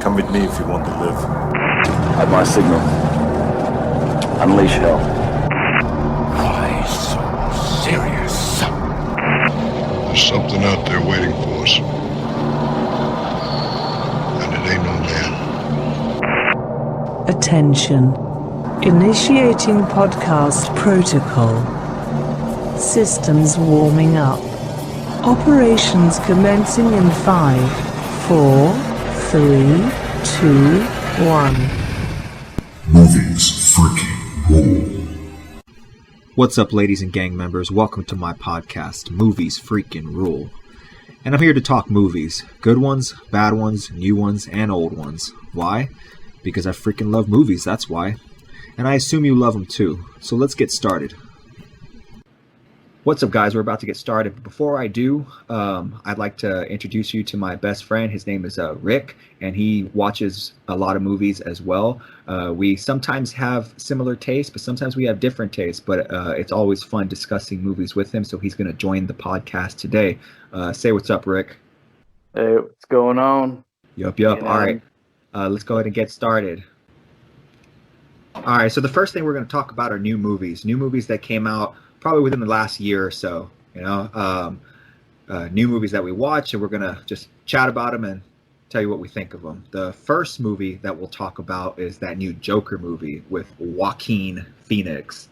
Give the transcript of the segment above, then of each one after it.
Come with me if you want to live. At my signal, unleash hell. Why so serious? There's something out there waiting for us. And it ain't no man. Attention. Initiating podcast protocol. Systems warming up. Operations commencing in 5, 4, 3, 2, 1. Movies freaking rule. What's up, ladies and gang members? Welcome to my podcast, Movies Freaking Rule. And I'm here to talk movies. Good ones, bad ones, new ones, and old ones. Why? Because I freaking love movies, that's why. And I assume you love them too. So let's get started. What's up, guys? We're about to get started. But before I do, I'd like to introduce you to my best friend. His name is Rick, and he watches a lot of movies as well. We sometimes have similar tastes, but sometimes we have different tastes. But it's always fun discussing movies with him, so he's going to join the podcast today. Say what's up, Rick. Hey, what's going on? Yup. All right. Let's go ahead and get started. All right, so the first thing we're going to talk about are new movies that came out probably within the last year or so, new movies that we watch, and we're going to just chat about them and tell you what we think of them. The first movie that we'll talk about is that new Joker movie with Joaquin Phoenix.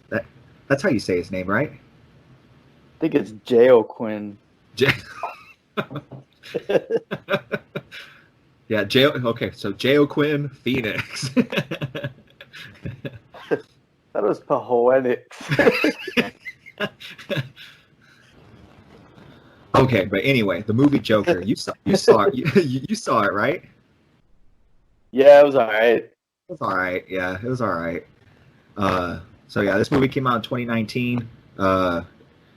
That's how you say his name, right? I think it's Joaquin. Yeah, okay, so Joaquin Phoenix. That was poetic. Okay, but anyway, the movie Joker, you saw it, you saw it, right? Yeah, it was all right. It was all right. Yeah, it was all right. So yeah, this movie came out in 2019.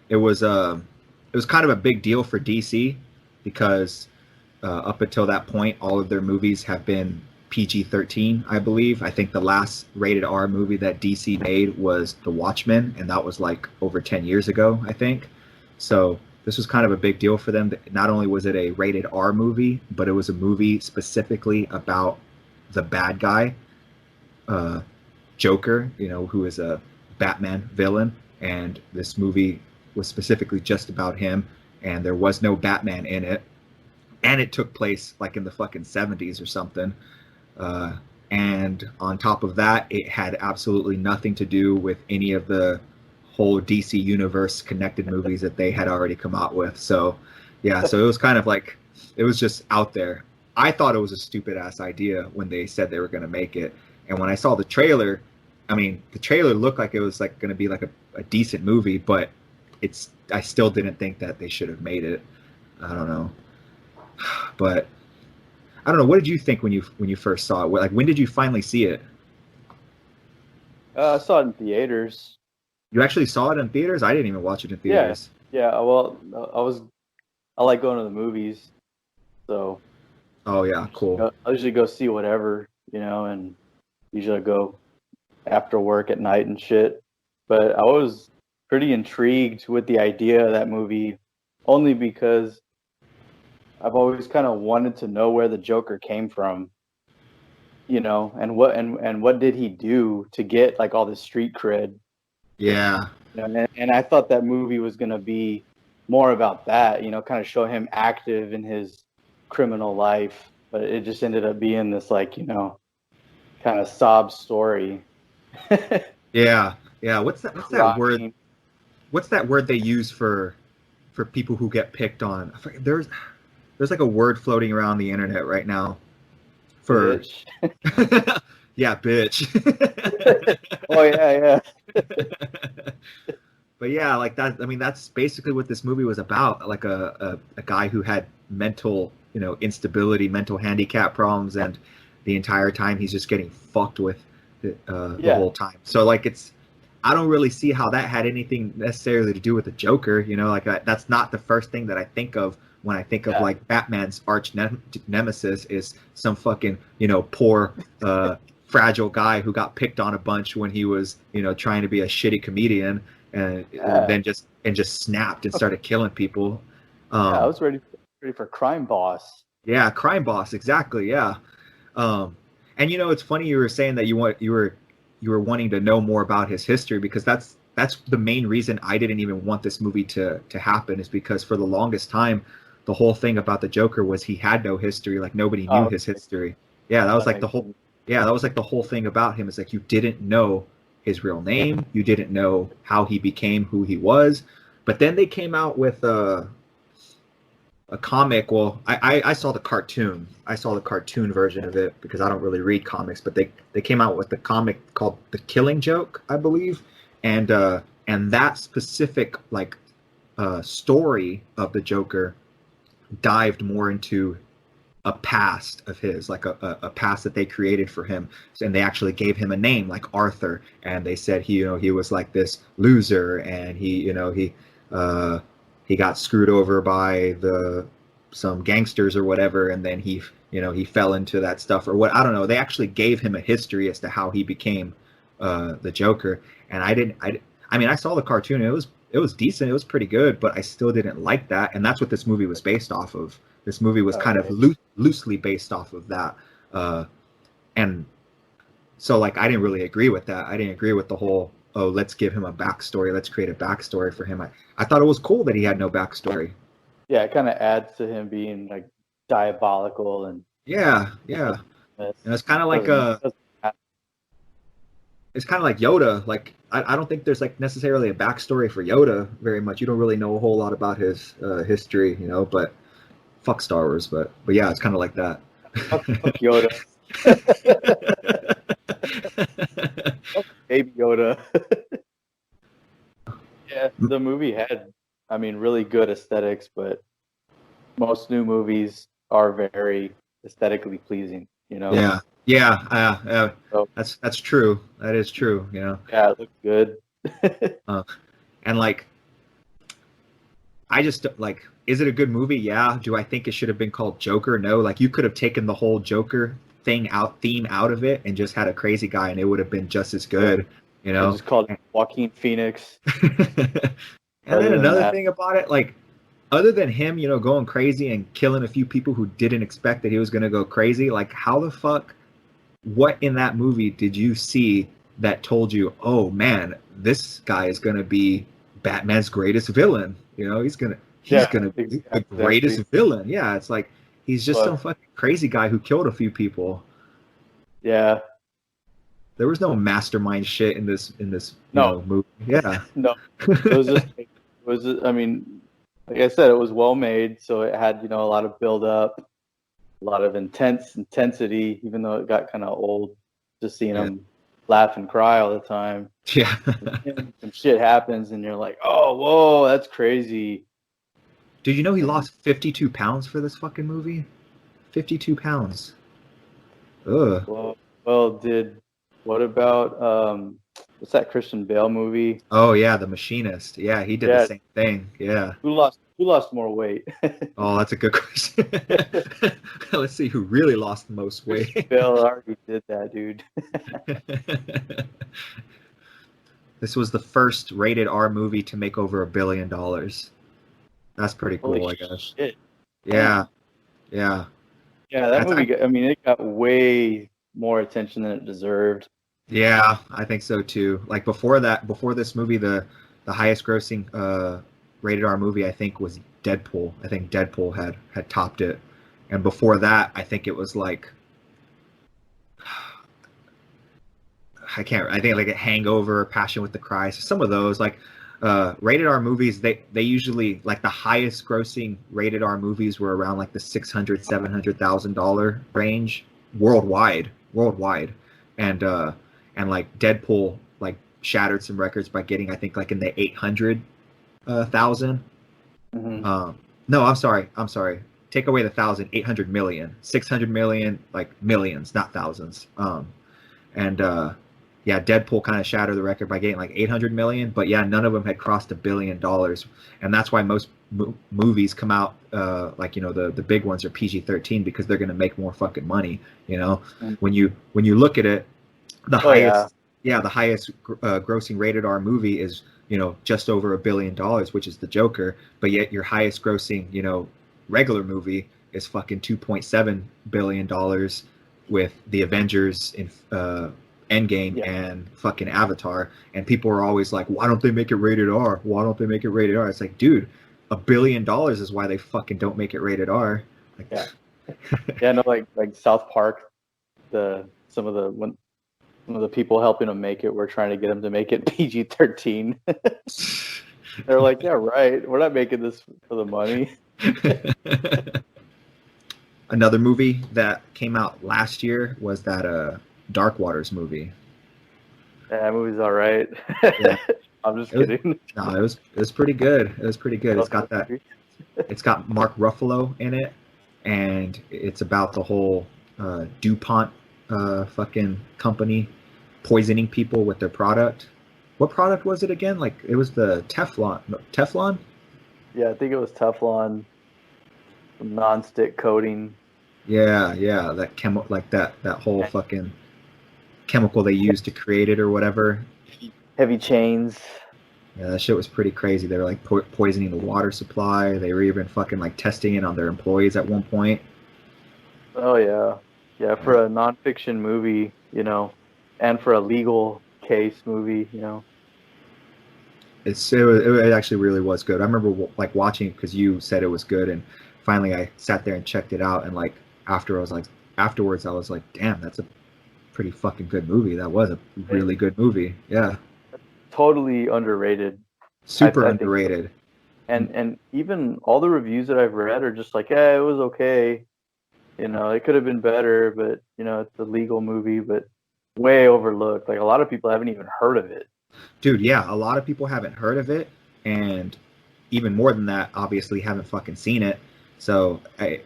It was kind of a big deal for DC because up until that point, all of their movies have been PG-13, I believe. I think the last rated R movie that DC made was The Watchmen, and that was like over 10 years ago, I think. So this was kind of a big deal for them. Not only was it a rated R movie, but it was a movie specifically about the bad guy, Joker, who is a Batman villain. And this movie was specifically just about him, and there was no Batman in it. And it took place like in the fucking 70s or something. And on top of that, it had absolutely nothing to do with any of the whole DC universe connected movies that they had already come out with. So yeah, so it was kind of like, it was just out there. I thought it was a stupid ass idea when they said they were going to make it. And when I saw the trailer, the trailer looked like it was like going to be like a decent movie, but I still didn't think that they should have made it. I don't know. But I don't know. What did you think when you first saw it? Like, when did you finally see it? I saw it in theaters. You actually saw it in theaters? I didn't even watch it in theaters. Yeah. Well, I like going to the movies, so. Oh yeah, cool. I usually go see whatever, and usually I go after work at night and shit. But I was pretty intrigued with the idea of that movie, only because I've always kind of wanted to know where the Joker came from, and what did he do to get like all this street cred? Yeah. And I thought that movie was going to be more about that, kind of show him active in his criminal life, but it just ended up being this like, kind of sob story. Yeah. What's that word? What's that word they use for people who get picked on? There's like a word floating around the internet right now for bitch. Yeah, bitch. Oh yeah. But yeah, like that. That's basically what this movie was about. Like a guy who had mental, instability, mental handicap problems, and the entire time he's just getting fucked with the whole time. So like I don't really see how that had anything necessarily to do with the Joker. That's not the first thing that I think of when I think of like Batman's arch nemesis is some fucking, poor, fragile guy who got picked on a bunch when he was, trying to be a shitty comedian and then just snapped and started killing people. I was ready for Crime Boss. Yeah, Crime Boss, exactly. Yeah. And it's funny you were saying that you were wanting to know more about his history, because that's the main reason I didn't even want this movie to happen, is because for the longest time the whole thing about the Joker was he had no history, like nobody knew his history. Yeah, that was like the whole thing about him, is like you didn't know his real name, you didn't know how he became who he was. But then they came out with a comic. Well, I saw the cartoon. I saw the cartoon version of it because I don't really read comics. But they came out with the comic called The Killing Joke, I believe, and that specific story of the Joker dived more into a past of his, like a past that they created for him, and they actually gave him a name like Arthur, and they said he was like this loser, and he got screwed over by some gangsters or whatever, and then he fell into that stuff or what, I don't know. They actually gave him a history as to how he became the Joker, and I saw the cartoon. It was decent. It was pretty good, but I still didn't like that, and that's what this movie was based off of. This movie was kind of loosely based off of that, and so I didn't really agree with that. I didn't agree with the whole, oh, let's give him a backstory, let's create a backstory for him. I thought it was cool that he had no backstory. Yeah, it kind of adds to him being like diabolical and yeah. And it's kind of like it's kind of like Yoda. Like I don't think there's necessarily a backstory for Yoda very much. You don't really know a whole lot about his history, but fuck Star Wars. But yeah, it's kind of like that. Fuck Yoda. Baby Yoda. Yeah, the movie had, really good aesthetics, but most new movies are very aesthetically pleasing, Yeah. So, that's true. That is true. Yeah, it looks good. And I just is it a good movie? Yeah. Do I think it should have been called Joker? No. You could have taken the whole Joker theme out of it and just had a crazy guy, and it would have been just as good. Just called Joaquin Phoenix. And then another thing about it, other than him, going crazy and killing a few people who didn't expect that he was going to go crazy, how the fuck, what in that movie did you see that told you, oh man, this guy is going to be Batman's greatest villain? He's going to be the greatest villain. Yeah, it's he's just some fucking crazy guy who killed a few people. Yeah. There was no mastermind shit in this movie. Yeah. No. It was like I said, it was well made, so it had, a lot of build up, a lot of intensity, even though it got kind of old just seeing him laugh and cry all the time. Yeah. Some shit happens and you're like, oh, whoa, that's crazy. Did you know he lost 52 pounds for this fucking movie? 52 pounds. Ugh. Well, what about what's that Christian Bale movie? Oh yeah, The Machinist. Yeah, he did the same thing. Yeah. Who lost more weight? Oh, that's a good question. Let's see who really lost the most weight. Christian Bale already did that, dude. This was the first rated R movie to make over $1 billion. That's pretty cool, Holy I guess. Shit. Yeah. Yeah, that movie. It got way more attention than it deserved. Yeah, I think so too. Before this movie, the highest grossing rated R movie I think was Deadpool. I think Deadpool had topped it, and before that I think it was I think Hangover, Passion with the Christ, some of those rated R movies. They usually the highest grossing rated R movies were around the $600,000-$700,000 range worldwide, and Deadpool shattered some records by getting I think in the 800,000. Mm-hmm. No, I'm sorry. Take away the 1,000, 800 million, 600 million, millions, not thousands. Deadpool kind of shattered the record by getting 800 million, but none of them had crossed $1 billion, and that's why most movies come out the big ones are PG-13 because they're going to make more fucking money. Mm-hmm. When you look at it, the highest grossing rated R movie is just over $1 billion, which is The Joker, but yet your highest grossing regular movie is fucking $2.7 billion, with the Avengers in Endgame Yeah. and fucking Avatar, and people are always like, why don't they make it rated R? Why don't they make it rated R? It's like, dude, $1 billion is why they fucking don't make it rated R. Like, Yeah. Yeah, no, like South Park, some of the people helping them make it were trying to get them to make it PG-13. They're like, yeah, right. We're not making this for the money. Another movie that came out last year was that Dark Waters movie. Yeah, that movie's all right. Yeah. I'm just It was- kidding. No, it was pretty good. It was pretty good. It's got Mark Ruffalo in it, and it's about the whole DuPont fucking company poisoning people with their product. What product was it again? Like it was the Teflon. No, Teflon? Yeah, I think it was Teflon, some non-stick coating. Yeah, that like that whole fucking chemical they used to create it or whatever. Heavy chains. Yeah, that shit was pretty crazy. They were like poisoning the water supply. They were even fucking like testing it on their employees at one point. Oh yeah, yeah. For a nonfiction movie, and for a legal case movie, It actually really was good. I remember like watching it because you said it was good, and finally I sat there and checked it out. And like afterwards, I was like, damn, that's a pretty fucking good movie. That was a really good movie. Yeah, totally underrated. super I think underrated. And even all the reviews that I've read are just like, yeah, it was okay. It could have been better, but it's a legal movie, but way overlooked. Like a lot of people haven't even heard of it. Dude, yeah, a lot of people haven't heard of it, and even more than that, obviously haven't fucking seen it. So I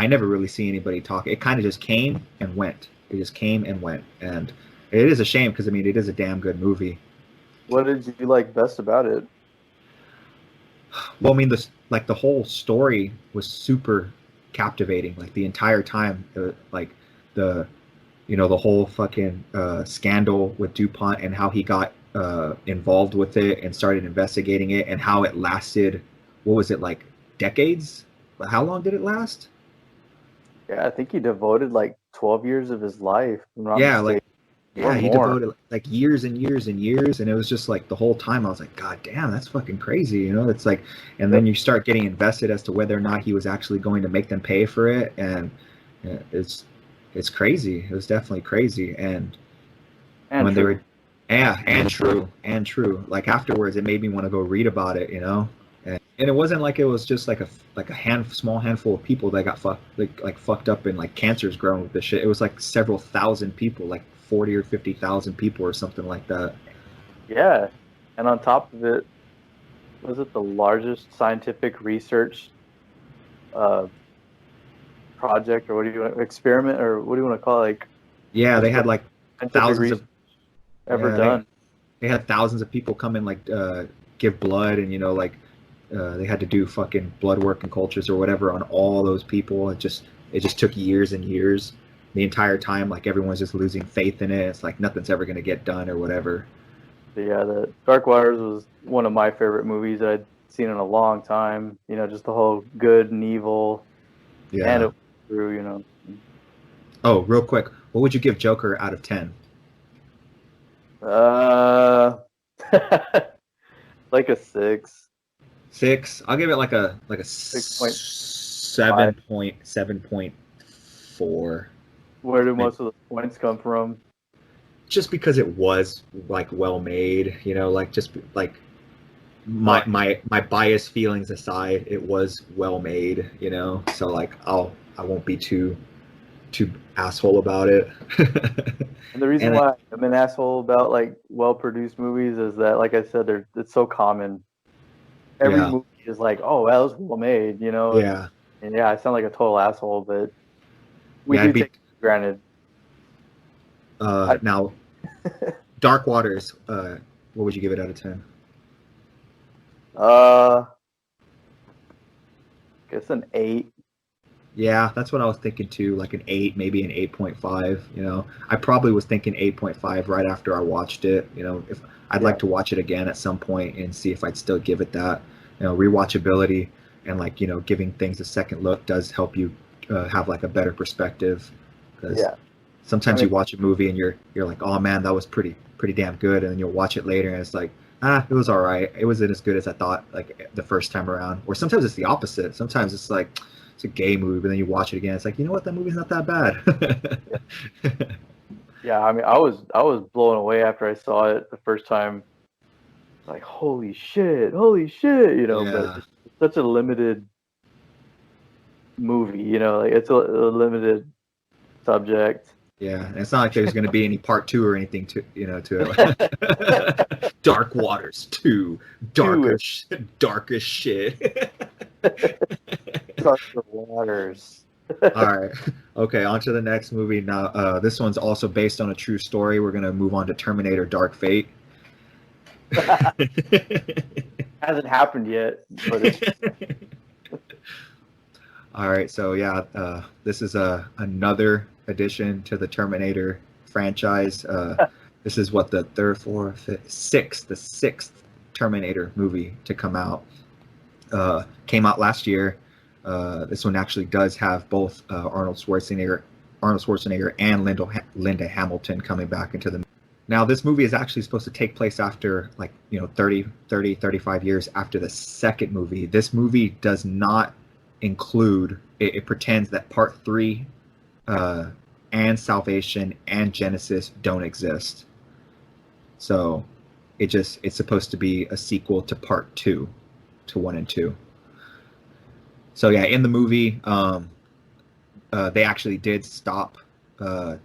never really see anybody talk. It kind of just came and went. It just came and went, and it is a shame because I mean it is a damn good movie. What did you like best about it? Well, I mean the whole story was super captivating. Like the entire time, the whole fucking scandal with DuPont and how he got involved with it and started investigating it and how it lasted. What was it, like decades? How long did it last? Yeah, I think he devoted like 12 years of his life. if I'm not Yeah, mistaken. he more. devoted like years and years and years, and it was just like the whole time I was like, God damn, that's fucking crazy. It's like, and then you start getting invested as to whether or not he was actually going to make them pay for it, and it's crazy. It was definitely crazy, and when they were, yeah, and true. Like afterwards, it made me want to go read about it, and it wasn't like it was just like a small handful of people that got fucked up and like cancers growing with this shit. It was like several thousand people, like 40 or 50,000 people or something like that. Yeah, and on top of it, was it the largest scientific research project, or experiment, or what do you want to call it? Like, Yeah, they had like thousands of ever done. They had thousands of people come and like give blood, and they had to do fucking blood work and cultures or whatever on all those people. It just took years and years. The entire time, like everyone's just losing faith in it. It's like nothing's ever gonna get done or whatever. But yeah, the Dark Waters was one of my favorite movies that I'd seen in a long time. Just the whole good and evil, Yeah. and it through. Oh, real quick, what would you give Joker out of 10? Like a 6. 6. I'll give it like a 7.4. Where do most of the points come from? Just because it was like well made, like just like my biased feelings aside, it was well made, so like I won't be too asshole about it. And the reason why I'm an asshole about like well produced movies is that, like I said, it's so common. Every movie is like, oh, that was well made, Yeah. And yeah, I sound like a total asshole, but we do take it for granted. Now, Dark Waters, what would you give it out of 10? Guess an 8. Yeah, that's what I was thinking too, like an 8, maybe an 8.5. I probably was thinking 8.5 right after I watched it. If I'd like to watch it again at some point and see if I'd still give it that. Rewatchability and like Yeah. giving things a second look does help you have like a better perspective. Yeah, Sometimes you watch a movie and you're like, oh man, that was pretty damn good, and then you'll watch it later and it's like, it was all right. It wasn't as good as I thought like the first time around. Or sometimes it's the opposite. Sometimes it's like it's a gay movie, but then you watch it again, it's like, you know what, that movie's not that bad. Yeah, I mean, I was blown away after I saw it the first time. Like, holy shit, you know. Yeah. But it's such a limited movie, you know, like it's a limited subject. Yeah, and it's not like there's going to be any part 2 or anything to it. Dark Waters 2, darker shit. Darker Waters. All right. Okay, on to the next movie. Now, this one's also based on a true story. We're going to move on to Terminator Dark Fate. Hasn't happened yet, but it's... All right, so yeah, this is another addition to the Terminator franchise. This is what the sixth Terminator movie to come out. Came out last year. This one actually does have both Arnold Schwarzenegger and Linda Hamilton coming back into the. Now, this movie is actually supposed to take place after 35 years after the second movie. This movie does not include. It pretends that Part 3 and Salvation and Genesis don't exist. So it's supposed to be a sequel to Part 2, to 1 and 2. So yeah, in the movie, they actually did stop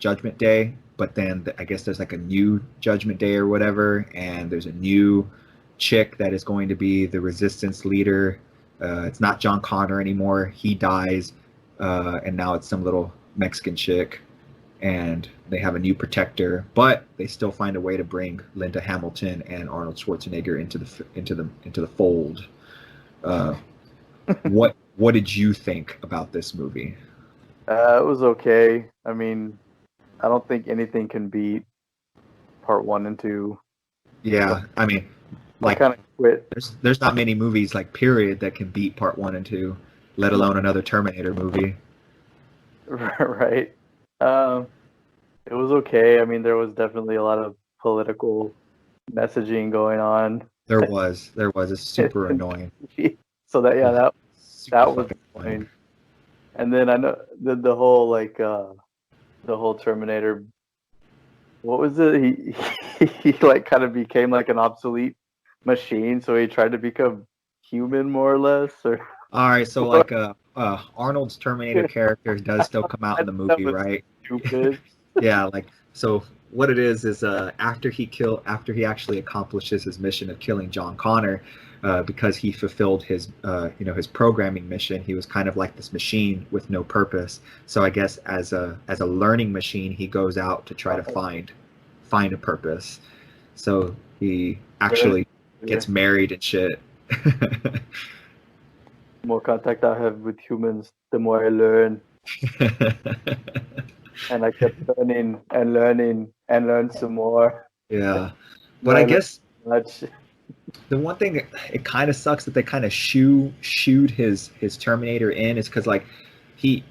Judgment Day, but then I guess there's like a new Judgment Day or whatever, and there's a new chick that is going to be the Resistance leader. It's not John Connor anymore. He dies, and now it's some little Mexican chick, and they have a new protector, but they still find a way to bring Linda Hamilton and Arnold Schwarzenegger into the fold. What did you think about this movie? It was okay. I mean, I don't think anything can beat Part 1 and 2. Yeah, I mean, like, I kind of quit. There's not many movies like period that can beat Part 1 and 2, let alone another Terminator movie. Right. It was okay. I mean, there was definitely a lot of political messaging going on. There was. It's super annoying. So that was annoying. And then I know the whole the whole Terminator. What was it? He like kind of became like an obsolete machine, so he tried to become human more or less. Or all right, so like Arnold's Terminator character does still come out in the movie, right? Stupid. Yeah, like, so what it is after he actually accomplishes his mission of killing John Connor, because he fulfilled his his programming mission, he was kind of like this machine with no purpose. So I guess as a learning machine, he goes out to try to find a purpose. So he actually gets married and shit. The more contact I have with humans, the more I learn. And I kept learning and learn some more. Yeah, but I guess much. The one thing, it kind of sucks that they kind of shooed his Terminator in, is because like he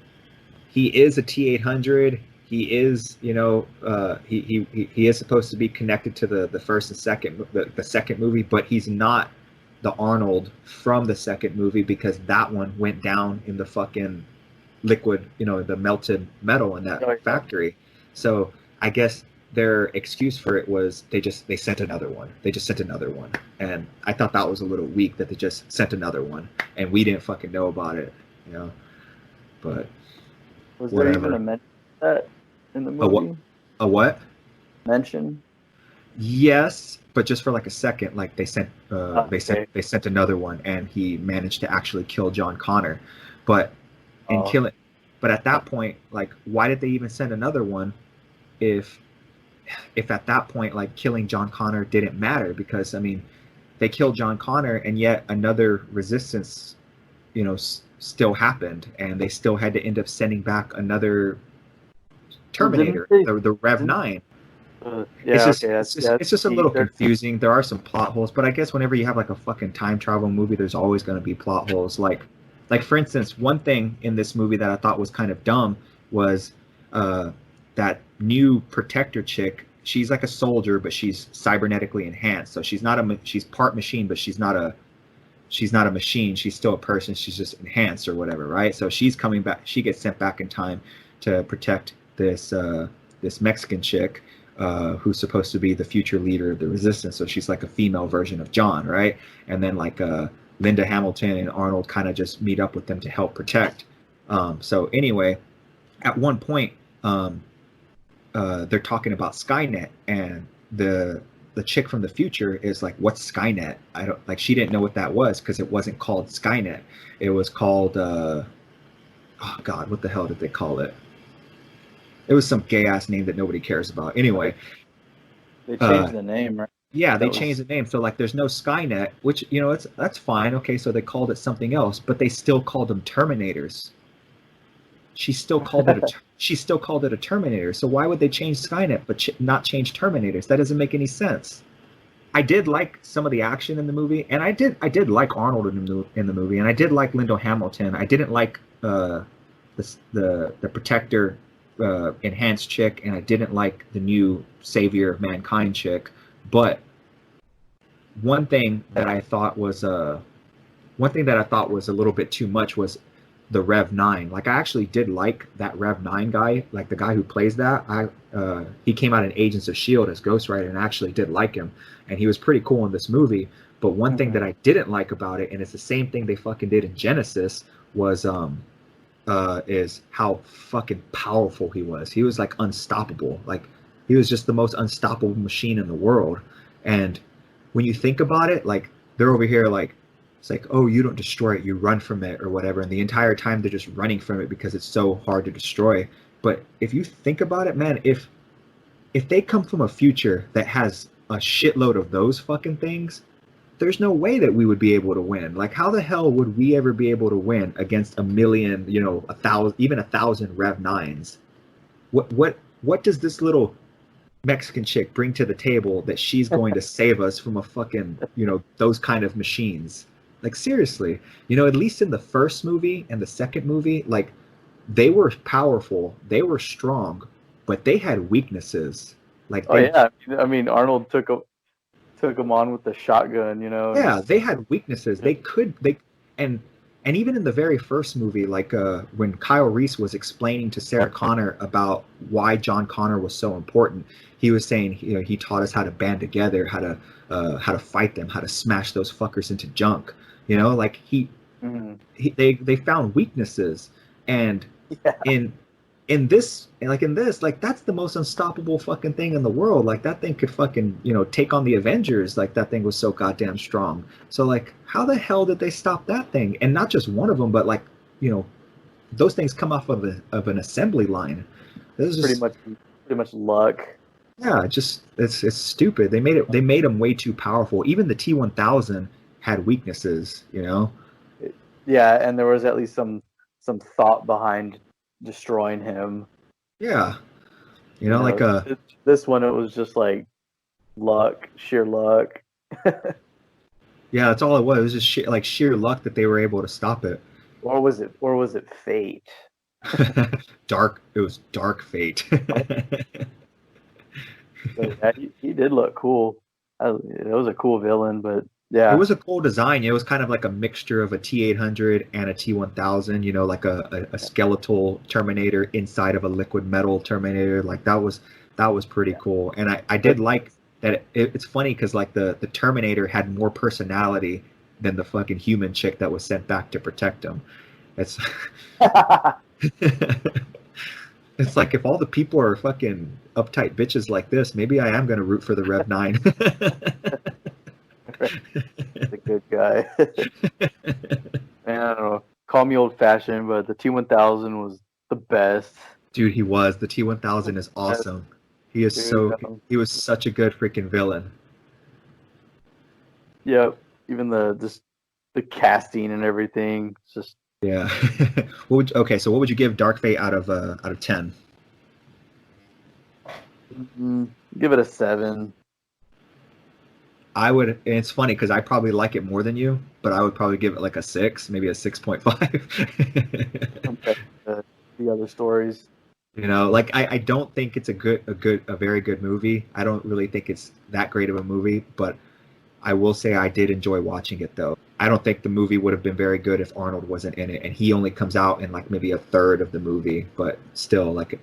is a T-800. He is he is supposed to be connected to the first and second the second movie, but he's not the Arnold from the second movie, because that one went down in the fucking liquid, the melted metal in that factory. So I guess their excuse for it was they sent another one. They just sent another one, and I thought that was a little weak that they just sent another one and we didn't fucking know about it, But was whatever. there even a mention of that in the movie? A what? Mention? Yes, but just for like a second. Like they sent another one, and he managed to actually kill John Connor, but kill it. But at that point, like, why did they even send another one if at that point, like, killing John Connor didn't matter? Because I mean, they killed John Connor, and yet another resistance, still happened, and they still had to end up sending back another Terminator, the Rev 9. It's just a little confusing. There are some plot holes, but I guess whenever you have like a fucking time travel movie, there's always going to be plot holes. Like for instance, one thing in this movie that I thought was kind of dumb was that new protector chick, she's like a soldier, but she's cybernetically enhanced. So she's part machine, but she's not a machine. She's still a person. She's just enhanced or whatever, right? So she's coming back. She gets sent back in time to protect this Mexican chick, who's supposed to be the future leader of the resistance. So she's like a female version of John, right? And then like Linda Hamilton and Arnold kind of just meet up with them to help protect. So anyway, at one point, they're talking about Skynet, and the chick from the future is like, "What's Skynet?" She didn't know what that was because it wasn't called Skynet. It was called oh God, what the hell did they call it? It was some gay ass name that nobody cares about. Anyway, They changed the name, right? yeah, they changed the name. So like, there's no Skynet, which that's fine. Okay, so they called it something else, but they still called them Terminators. She still called it a Terminator. So why would they change Skynet but not change Terminators? That doesn't make any sense. I did like some of the action in the movie, and I did like Arnold in the movie, and I did like Linda Hamilton. I didn't like the Protector enhanced chick, and I didn't like the new Savior of Mankind chick. But one thing that I thought was a little bit too much was the Rev 9. Like, I actually did like that Rev 9 guy, like the guy who plays that. He came out in Agents of S.H.I.E.L.D. as Ghost Rider, and I actually did like him, and he was pretty cool in this movie. But one thing that I didn't like about it, and it's the same thing they fucking did in Genesis, was is how fucking powerful he was. He was like unstoppable. Like, he was just the most unstoppable machine in the world. And when you think about it, like, they're over here like, it's like, oh, you don't destroy it, you run from it or whatever. And the entire time they're just running from it because it's so hard to destroy. But if you think about it, man, if they come from a future that has a shitload of those fucking things, there's no way that we would be able to win. Like, how the hell would we ever be able to win against 1,000,000, 1,000, even 1,000 Rev 9s? What does this little Mexican chick bring to the table that she's going to save us from a fucking, those kind of machines? Like, seriously, at least in the first movie and the second movie, like, they were powerful, they were strong, but they had weaknesses. Like, I mean, Arnold took him on with the shotgun, Yeah, they had weaknesses. And even in the very first movie, like when Kyle Reese was explaining to Sarah Connor about why John Connor was so important, he was saying, he taught us how to band together, how to fight them, how to smash those fuckers into junk. Like, they found weaknesses, and in this, like, that's the most unstoppable fucking thing in the world. Like, that thing could fucking, take on the Avengers. Like, that thing was so goddamn strong. So, like, how the hell did they stop that thing? And not just one of them, but, like, those things come off of an assembly line. This is just, pretty much luck. Yeah, it's stupid. They made them way too powerful. Even the T-1000 had weaknesses, Yeah, and there was at least some thought behind destroying him. Yeah, like this one, it was just like luck, sheer luck. Yeah, that's all it was. It was just sheer luck that they were able to stop it. Or was it fate? It was dark fate. Yeah, he did look cool. It was a cool villain, but yeah, it was a cool design. It was kind of like a mixture of a T-800 and a T-1000. Like a skeletal Terminator inside of a liquid metal Terminator. Like, that was pretty cool. And I did like that. It's funny because, like, the Terminator had more personality than the fucking human chick that was sent back to protect him. It's it's like, if all the people are fucking uptight bitches like this, maybe I am going to root for the Rev 9. The good guy. Man, I don't know. Call me old fashioned, but the T-1000 was the best. Dude, he was. The T-1000 is awesome. He was such a good freaking villain. Yep. Even the casting and everything. It's just, yeah. So what would you give Dark Fate out of 10? Give it a 7. I would, and it's funny because I probably like it more than you, but I would probably give it like a 6, maybe a 6.5. Compared to the other stories. You know, like I don't think it's a very good movie. I don't really think it's that great of a movie, but I will say I did enjoy watching it though. I don't think the movie would have been very good if Arnold wasn't in it, and he only comes out in like maybe a third of the movie, but still, like,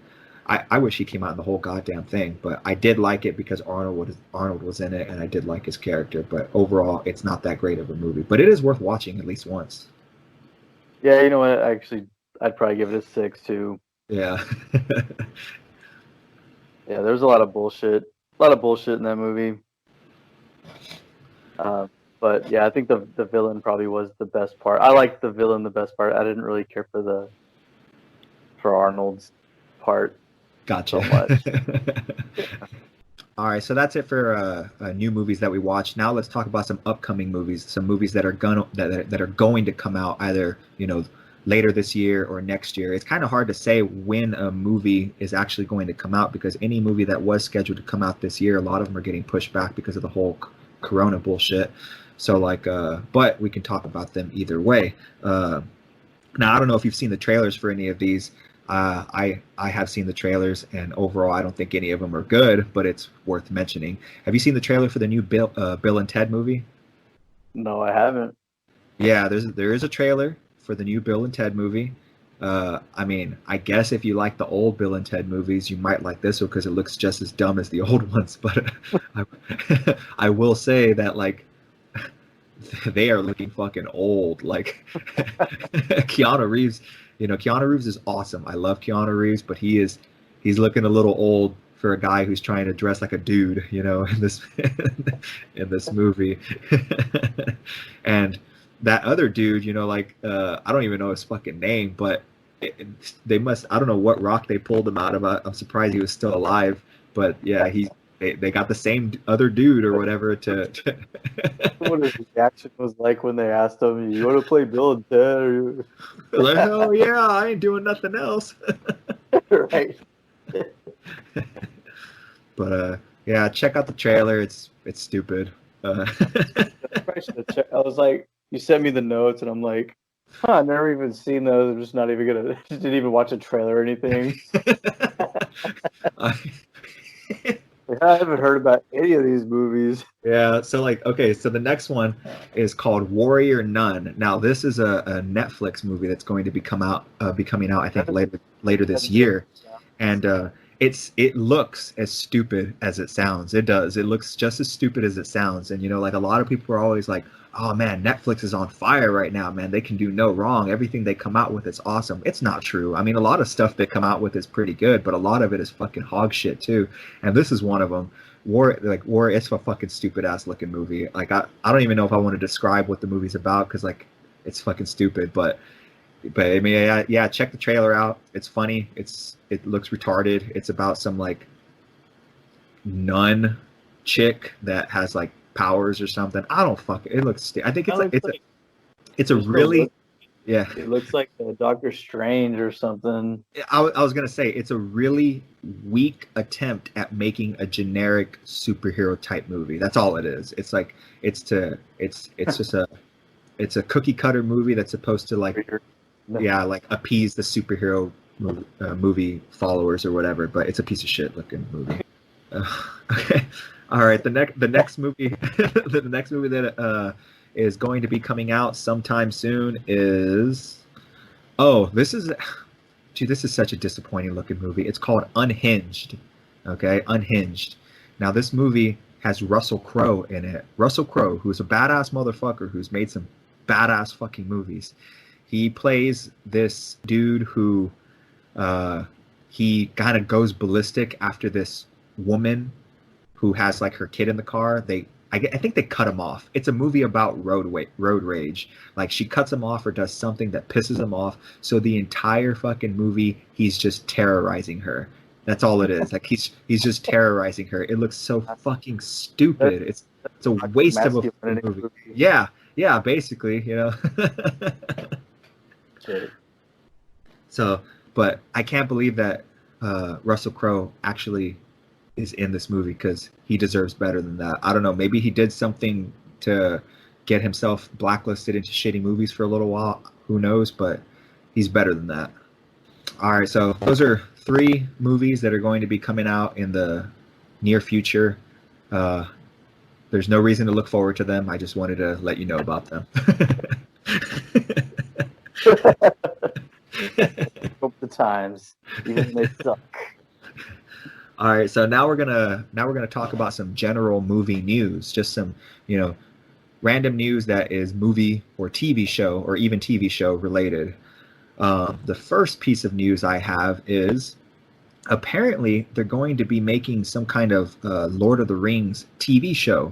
I wish he came out in the whole goddamn thing. But I did like it because Arnold was in it, and I did like his character. But overall, it's not that great of a movie, but it is worth watching at least once. Yeah, you know what? Actually, I'd probably give it a 6 too. Yeah. Yeah, there's a lot of bullshit. A lot of bullshit in that movie. But yeah, I think the villain probably was the best part. I liked the villain the best part. I didn't really care for Arnold's part Gotcha. so much. All right, so that's it for new movies that we watched. Now let's talk about some upcoming movies, some movies that are going to come out either later this year or next year. It's kind of hard to say when a movie is actually going to come out because any movie that was scheduled to come out this year, a lot of them are getting pushed back because of the whole Corona bullshit. So but we can talk about them either way. Now I don't know if you've seen the trailers for any of these. I have seen the trailers, and overall, I don't think any of them are good, but it's worth mentioning. Have you seen the trailer for the new Bill and Ted movie? No, I haven't. Yeah, there is a trailer for the new Bill and Ted movie. I mean, I guess if you like the old Bill and Ted movies, you might like this one because it looks just as dumb as the old ones. But I will say that they are looking fucking old. Like Keanu Reeves. Keanu Reeves is awesome. I love Keanu Reeves, but he's looking a little old for a guy who's trying to dress like a dude, in this movie. And that other dude, I don't even know his fucking name, but they must, I don't know what rock they pulled him out of. I'm surprised he was still alive, but yeah, they got the same other dude or whatever to What his reaction was like when they asked him, "You want to play Bill and Ted?" like, hell yeah, I ain't doing nothing else. Right. But yeah, check out the trailer. It's stupid. I was like, you sent me the notes, and I'm like, I never even seen those. I'm just not even gonna. Didn't even watch a trailer or anything. I haven't heard about any of these movies. Yeah, so okay, so the next one is called Warrior Nun. Now this is a Netflix movie that's going to be coming out, I think later this year, and it looks as stupid as it sounds. It does. It looks just as stupid as it sounds. And a lot of people are always like, "Oh man, Netflix is on fire right now, man. They can do no wrong. Everything they come out with is awesome." It's not true. I mean, a lot of stuff they come out with is pretty good, but a lot of it is fucking hog shit too. And this is one of them. War, it's a fucking stupid ass looking movie. Like I don't even know if I want to describe what the movie's about because it's fucking stupid. But I mean, yeah, check the trailer out. It's funny. It looks retarded. It's about some nun chick that has powers or something. I don't fuck it. It looks. I think it's a really. Yeah. It looks like Doctor Strange or something. I was gonna say it's a really weak attempt at making a generic superhero type movie. That's all it is. It's just a cookie cutter movie that's supposed to appease the superhero movie followers or whatever. But it's a piece of shit looking movie. Okay, all right. The next movie, the next movie that is going to be coming out sometime soon is this is such a disappointing looking movie. It's called Unhinged. Okay, Unhinged. Now this movie has Russell Crowe in it. Russell Crowe, who's a badass motherfucker who's made some badass fucking movies. He plays this dude who he kind of goes ballistic after this woman who has her kid in the car. I think they cut him off. It's a movie about road rage. She cuts him off or does something that pisses him off. So the entire fucking movie, he's just terrorizing her. That's all it is. He's just terrorizing her. It looks so fucking stupid. It's a waste of a movie. Yeah, basically, So, but I can't believe that Russell Crowe actually is in this movie because he deserves better than that. I don't know. Maybe he did something to get himself blacklisted into shitty movies for a little while. Who knows? But he's better than that. All right. So those are 3 movies that are going to be coming out in the near future. There's no reason to look forward to them. I just wanted to let you know about them. Hope the times, even when they suck. All right, so now we're gonna talk about some general movie news, just some random news that is movie or TV show or even TV show related. The first piece of news I have is apparently they're going to be making some kind of Lord of the Rings TV show.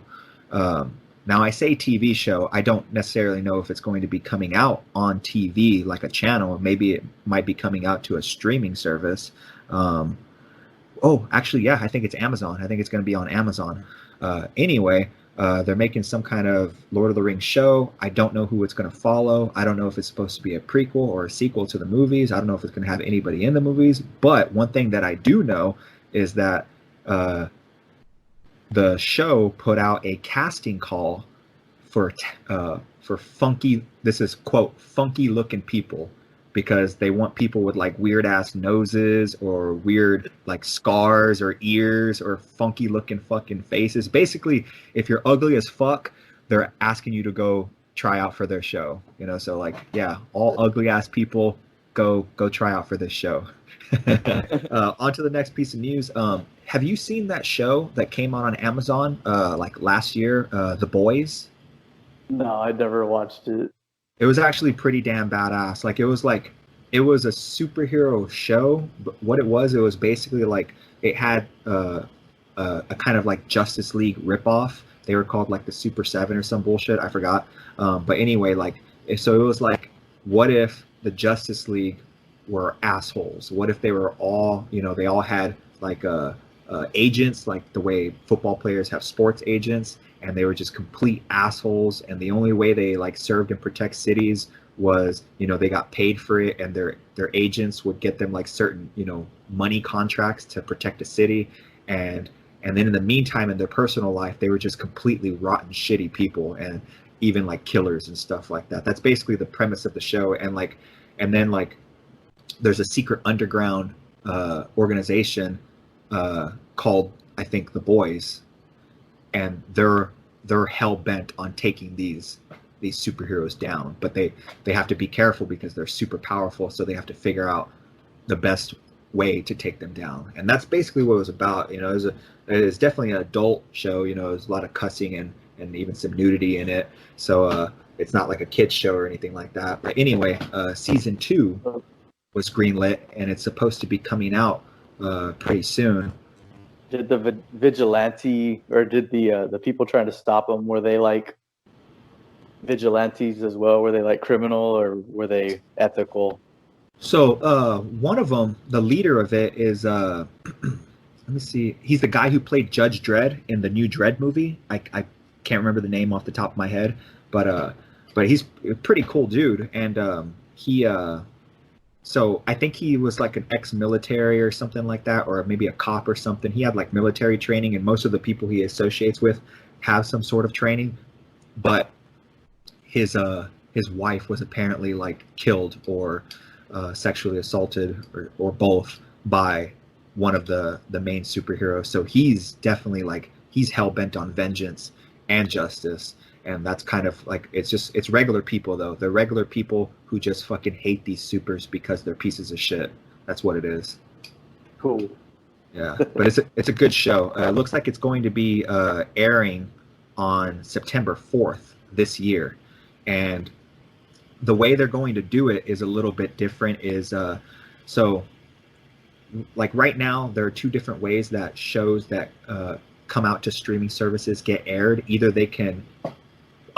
Now I say TV show, I don't necessarily know if it's going to be coming out on TV like a channel. Maybe it might be coming out to a streaming service. Oh, actually, yeah, I think it's Amazon. I think it's going to be on Amazon. Anyway, they're making some kind of Lord of the Rings show. I don't know who it's going to follow. I don't know if it's supposed to be a prequel or a sequel to the movies. I don't know if it's going to have anybody in the movies. But one thing that I do know is that the show put out a casting call for funky. This is quote funky looking people, because they want people with like weird ass noses or weird like scars or ears or funky looking fucking faces. Basically, if you're ugly as fuck, they're asking you to go try out for their show. So like, yeah, all ugly ass people go try out for this show. On to the next piece of news. Have you seen that show that came out on Amazon like last year, The Boys? No, I never watched it. It was actually pretty damn badass. It was a superhero show, but what it was basically like it had a kind of like Justice League ripoff. They were called like the Super Seven or some bullshit. I forgot. But anyway, so it was like, what if the Justice League were assholes? What if they were all, they all had like agents, like the way football players have sports agents, and they were just complete assholes, and the only way they like served and protect cities was they got paid for it, and their agents would get them like certain money contracts to protect a city, and then in the meantime in their personal life they were just completely rotten shitty people, and even like killers and stuff like that. That's basically the premise of the show. And then there's a secret underground organization called, I think, The Boys, and they're hell bent on taking these superheroes down, but they have to be careful because they're super powerful, so they have to figure out the best way to take them down. And that's basically what it was about. It's definitely an adult show. There's a lot of cussing and even some nudity in it, so it's not like a kids show or anything like that. But anyway, season 2 was greenlit, and it's supposed to be coming out pretty soon. Did the vigilante, or did the people trying to stop them, were they like vigilantes as well? Were they like criminal, or were they ethical? So one of them, the leader of it is let me see, he's the guy who played Judge Dredd in the new Dredd movie. I can't remember the name off the top of my head, but he's a pretty cool dude, and he so I think he was like an ex-military or something like that, or maybe a cop or something. He had like military training, and most of the people he associates with have some sort of training. But his wife was apparently like killed or sexually assaulted, or both, by one of the main superheroes. So he's definitely like, he's hell bent on vengeance and justice. And that's kind of like, it's regular people though. They're regular people who just fucking hate these supers because they're pieces of shit. That's what it is. Cool. Yeah, but it's a good show. It looks like it's going to be airing on September 4th this year. And the way they're going to do it is a little bit different. So like right now there are 2 different ways that shows that come out to streaming services get aired. Either they can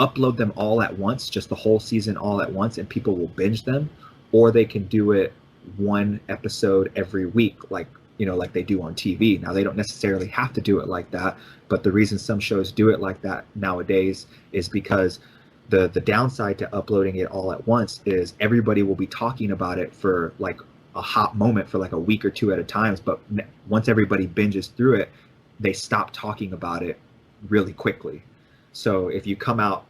upload them all at once, just the whole season all at once, and people will binge them, or they can do it 1 episode every week, like they do on TV. Now they don't necessarily have to do it like that, but the reason some shows do it like that nowadays is because the downside to uploading it all at once is everybody will be talking about it for like a hot moment for like a week or 2 at a time, but once everybody binges through it, they stop talking about it really quickly. So if you have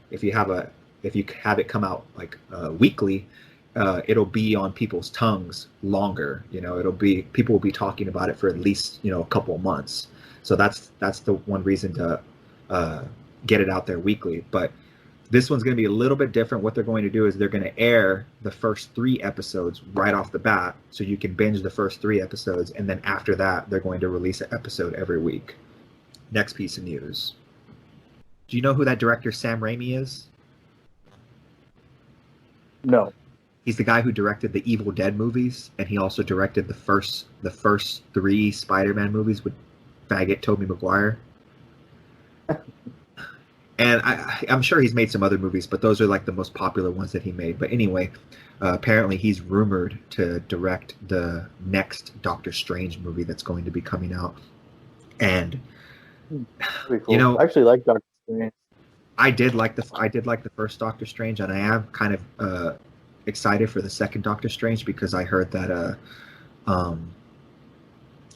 it come out like weekly, it'll be on people's tongues longer. It'll be, people will be talking about it for at least a couple of months. So that's the one reason to get it out there weekly. But this one's going to be a little bit different. What they're going to do is they're going to air the first 3 episodes right off the bat, so you can binge the first 3 episodes, and then after that, they're going to release an episode every week. Next piece of news. Do you know who that director Sam Raimi is? No. He's the guy who directed the Evil Dead movies, and he also directed the first 3 Spider-Man movies with faggot Tobey Maguire. And I'm sure he's made some other movies, but those are like the most popular ones that he made. But anyway, apparently he's rumored to direct the next Doctor Strange movie that's going to be coming out. And Pretty cool. I actually like Doctor Strange. I did like the first Doctor Strange, and I am kind of excited for the second Doctor Strange, because I heard that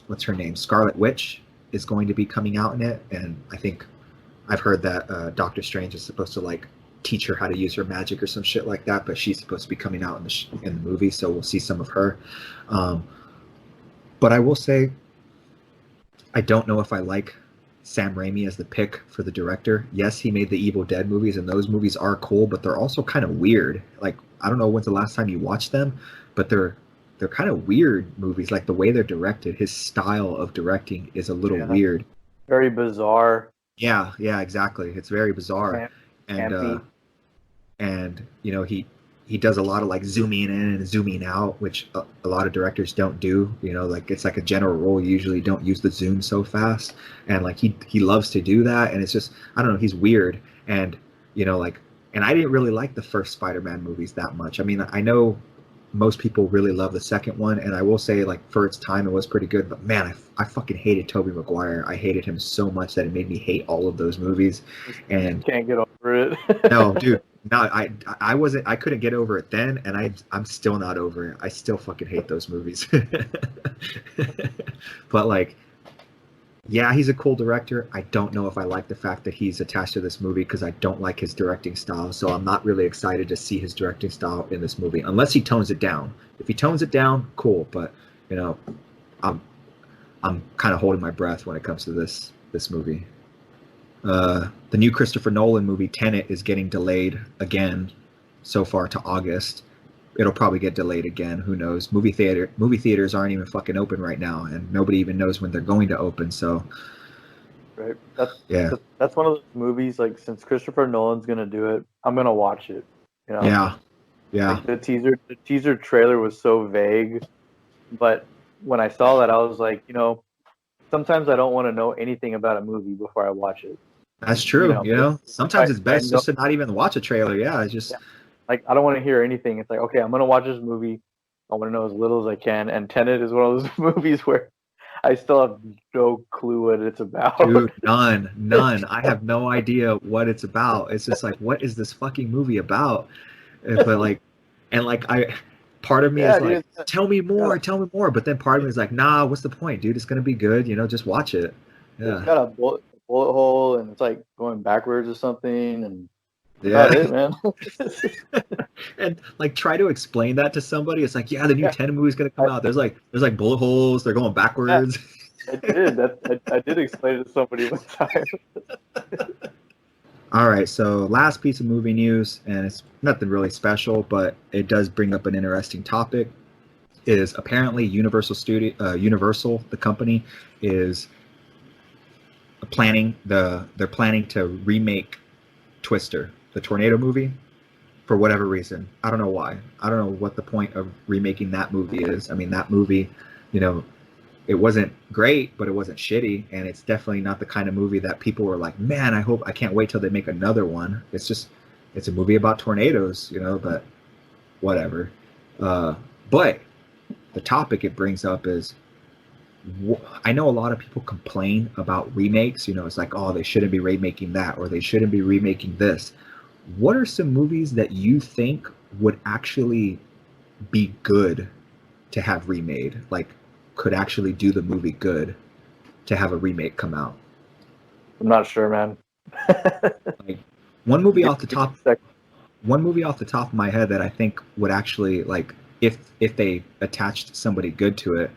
what's her name, Scarlet Witch, is going to be coming out in it, and I've heard that Doctor Strange is supposed to like teach her how to use her magic or some shit like that, but she's supposed to be coming out in the movie, so we'll see some of her. But I will say, I don't know if I like Sam Raimi as the pick for the director. Yes, he made the Evil Dead movies, and those movies are cool, but they're also kind of weird. Like, I don't know when's the last time you watched them, but they're kind of weird movies. Like the way they're directed, his style of directing is a little weird. Very bizarre. Yeah, exactly. It's very bizarre. And he does a lot of like zooming in and zooming out, which a lot of directors don't do. Like it's like a general rule. You usually don't use the zoom so fast, and like he loves to do that. And it's just, I don't know, he's weird. And and I didn't really like the first Spider-Man movies that much. I mean, I know most people really love the second one, and I will say, like, for its time, it was pretty good. But man, I fucking hated Tobey Maguire. I hated him so much that it made me hate all of those movies. And can't get over it. No, dude. No, I wasn't. I couldn't get over it then, and I'm still not over it. I still fucking hate those movies. But like, yeah, he's a cool director. I don't know if I like the fact that he's attached to this movie, because I don't like his directing style. So I'm not really excited to see his directing style in this movie, unless he tones it down. If he tones it down, cool. But I'm kind of holding my breath when it comes to this movie. The new Christopher Nolan movie Tenet is getting delayed again, so far to August. It'll probably get delayed again. Who knows? Movie theaters aren't even fucking open right now, and nobody even knows when they're going to open. So, right. That's one of those movies. Like, since Christopher Nolan's gonna do it, I'm gonna watch it. Yeah. Like the teaser trailer was so vague, but when I saw that, I was like, sometimes I don't want to know anything about a movie before I watch it. That's true. Sometimes it's best just to not even watch a trailer. Yeah, it's just. Yeah. Like, I don't want to hear anything. It's like, okay, I'm going to watch this movie. I want to know as little as I can. And Tenet is one of those movies where I still have no clue what it's about. Dude, none. I have no idea what it's about. It's just like, what is this fucking movie about? But like, and like, part of me is like, tell me more. But then part of me is like, nah, what's the point, dude? It's going to be good. Just watch it. Yeah. It's got a bullet hole, and it's like going backwards or something. And yeah, it, man. And like, try to explain that to somebody. It's like, yeah, the new Tenet movie is gonna come out. There's like bullet holes. They're going backwards. Yeah, I did explain it to somebody one time. All right, so last piece of movie news, and it's nothing really special, but it does bring up an interesting topic. Is apparently Universal, the company, is planning to remake Twister, the tornado movie, for whatever reason. I don't know why. I don't know what the point of remaking that movie is. I mean, that movie, it wasn't great, but it wasn't shitty, and it's definitely not the kind of movie that people were like, man, I can't wait till they make another one. It's a movie about tornadoes, but whatever. But the topic it brings up is, I know a lot of people complain about remakes. It's like, oh, they shouldn't be remaking that, or they shouldn't be remaking this. What are some movies that you think would actually be good to have remade? Like, could actually do the movie good to have a remake come out? I'm not sure, man. Like, one movie off the top. one movie off the top of my head that I think would actually like if they attached somebody good to it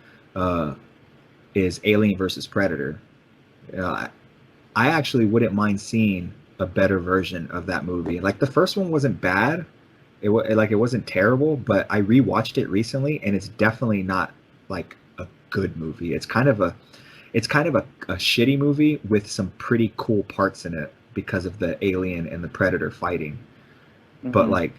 is Alien versus Predator. Uh, I actually wouldn't mind seeing a better version of that movie. Like the first one wasn't bad. It wasn't terrible, but I rewatched it recently and it's definitely not like a good movie. It's kind of a shitty movie with some pretty cool parts in it because of the alien and the predator fighting. But Mhm. like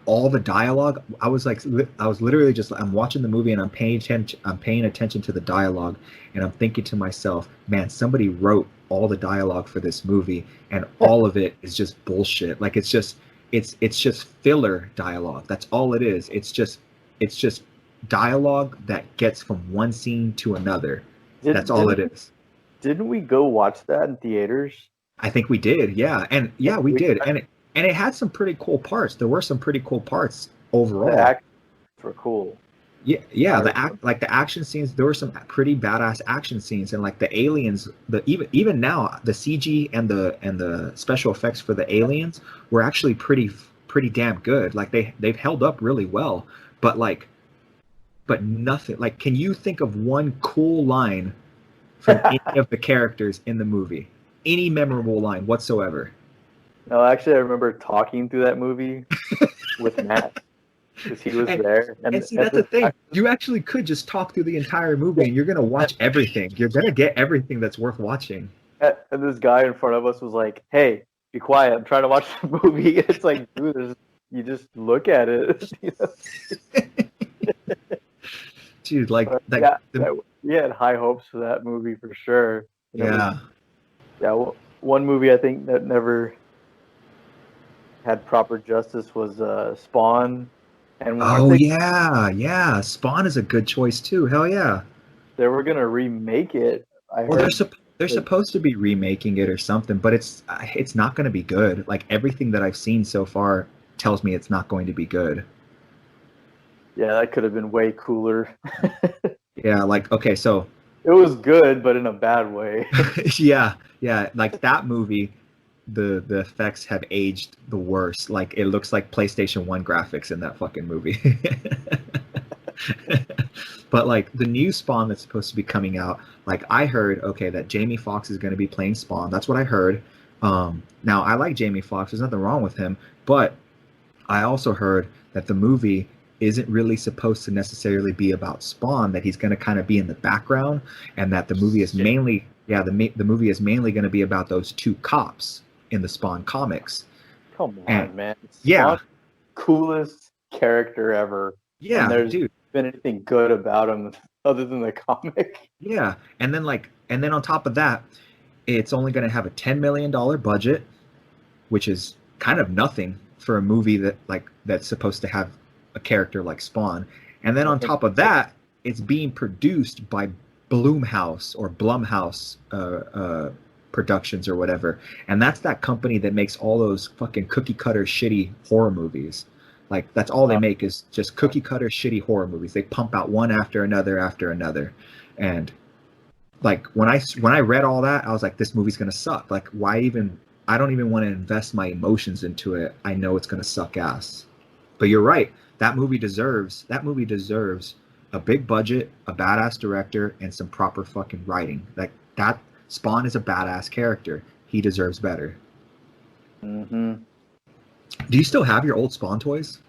all the dialogue, I was literally just I'm watching the movie and I'm paying attention to the dialogue and I'm thinking to myself, man, somebody wrote all the dialogue for this movie and all of it is just bullshit. Like it's just filler dialogue. That's all it is. It's just dialogue that gets from one scene to another. That's all it is. Didn't we go watch that in theaters? I think we did, yeah, and yeah, we We did, and it had some pretty cool parts. There were some pretty cool parts overall. The actors were cool. Yeah, yeah, I the action scenes. There were some pretty badass action scenes, and like the aliens, the even now the CG and the special effects for the aliens were actually pretty damn good. Like they've held up really well, but nothing. Like, can you think of one cool line from any of the characters in the movie? Any memorable line whatsoever? No, actually, I remember talking through that movie with Matt because he was there. And see, that's the thing. You actually could just talk through the entire movie, and you're gonna watch everything. You're gonna get everything that's worth watching. And this guy in front of us was like, "Hey, be quiet! I'm trying to watch the movie." It's like, dude, you just look at it. You know? Dude, like But that. yeah, we had high hopes for that movie for sure. You know, Yeah. one movie I think that never had proper justice was Spawn, and I Oh think yeah. Spawn is a good choice too. Hell yeah. they were gonna remake it. I Well, heard. they're supposed to be remaking it or something, but it's not going to be good. Like everything that I've seen so far tells me it's not going to be good. Yeah, that could have been way cooler. Yeah, like okay, so It was good, but in a bad way. yeah, like that movie, the effects have aged the worst. Like it looks like PlayStation 1 graphics in that fucking movie. But like the new Spawn that's supposed to be coming out, like I heard, okay, that Jamie Foxx is going to be playing Spawn. That's what I heard. Now I like Jamie Foxx. There's nothing wrong with him, but I also heard that the movie isn't really supposed to necessarily be about Spawn. That he's going to kind of be in the background, and that the movie is mainly, the movie is mainly going to be about those two cops in the Spawn comics. Come on, And- man. yeah. Spawn's coolest character ever. Yeah, And there's dude. been anything good about him other than the comic. Yeah, and then on top of that, it's only going to have a $10 million budget, which is kind of nothing for a movie that's supposed to have a character like Spawn. And then on top of that, it's being produced by Blumhouse Productions or whatever, and that's that company that makes all those fucking cookie cutter shitty horror movies. Like that's all they make is just cookie cutter shitty horror movies. They pump out one after another, and like when I read all that, I was like, this movie's gonna suck. Like why even? I don't even want to invest my emotions into it. I know it's gonna suck ass. But you're right. That movie deserves a big budget, a badass director, and some proper fucking writing. Like that Spawn is a badass character. He deserves better. Mm-hmm. Do you still have your old Spawn toys?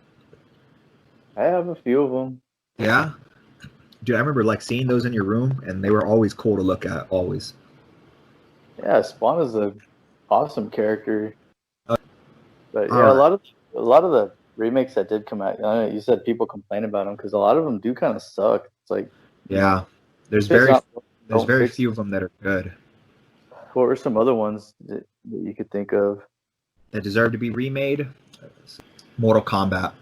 I have a few of them. Yeah. Dude, I remember like seeing those in your room, and they were always cool to look at. Always. Yeah, Spawn is a awesome character. But yeah, Alright. a lot of the remakes that did come out, I know you said people complain about them because a lot of them do kind of suck. It's like Yeah. There's if it's very not- there's don't very fix few of them that are good What were some other ones that you could think of? that deserve to be remade. Mortal Kombat.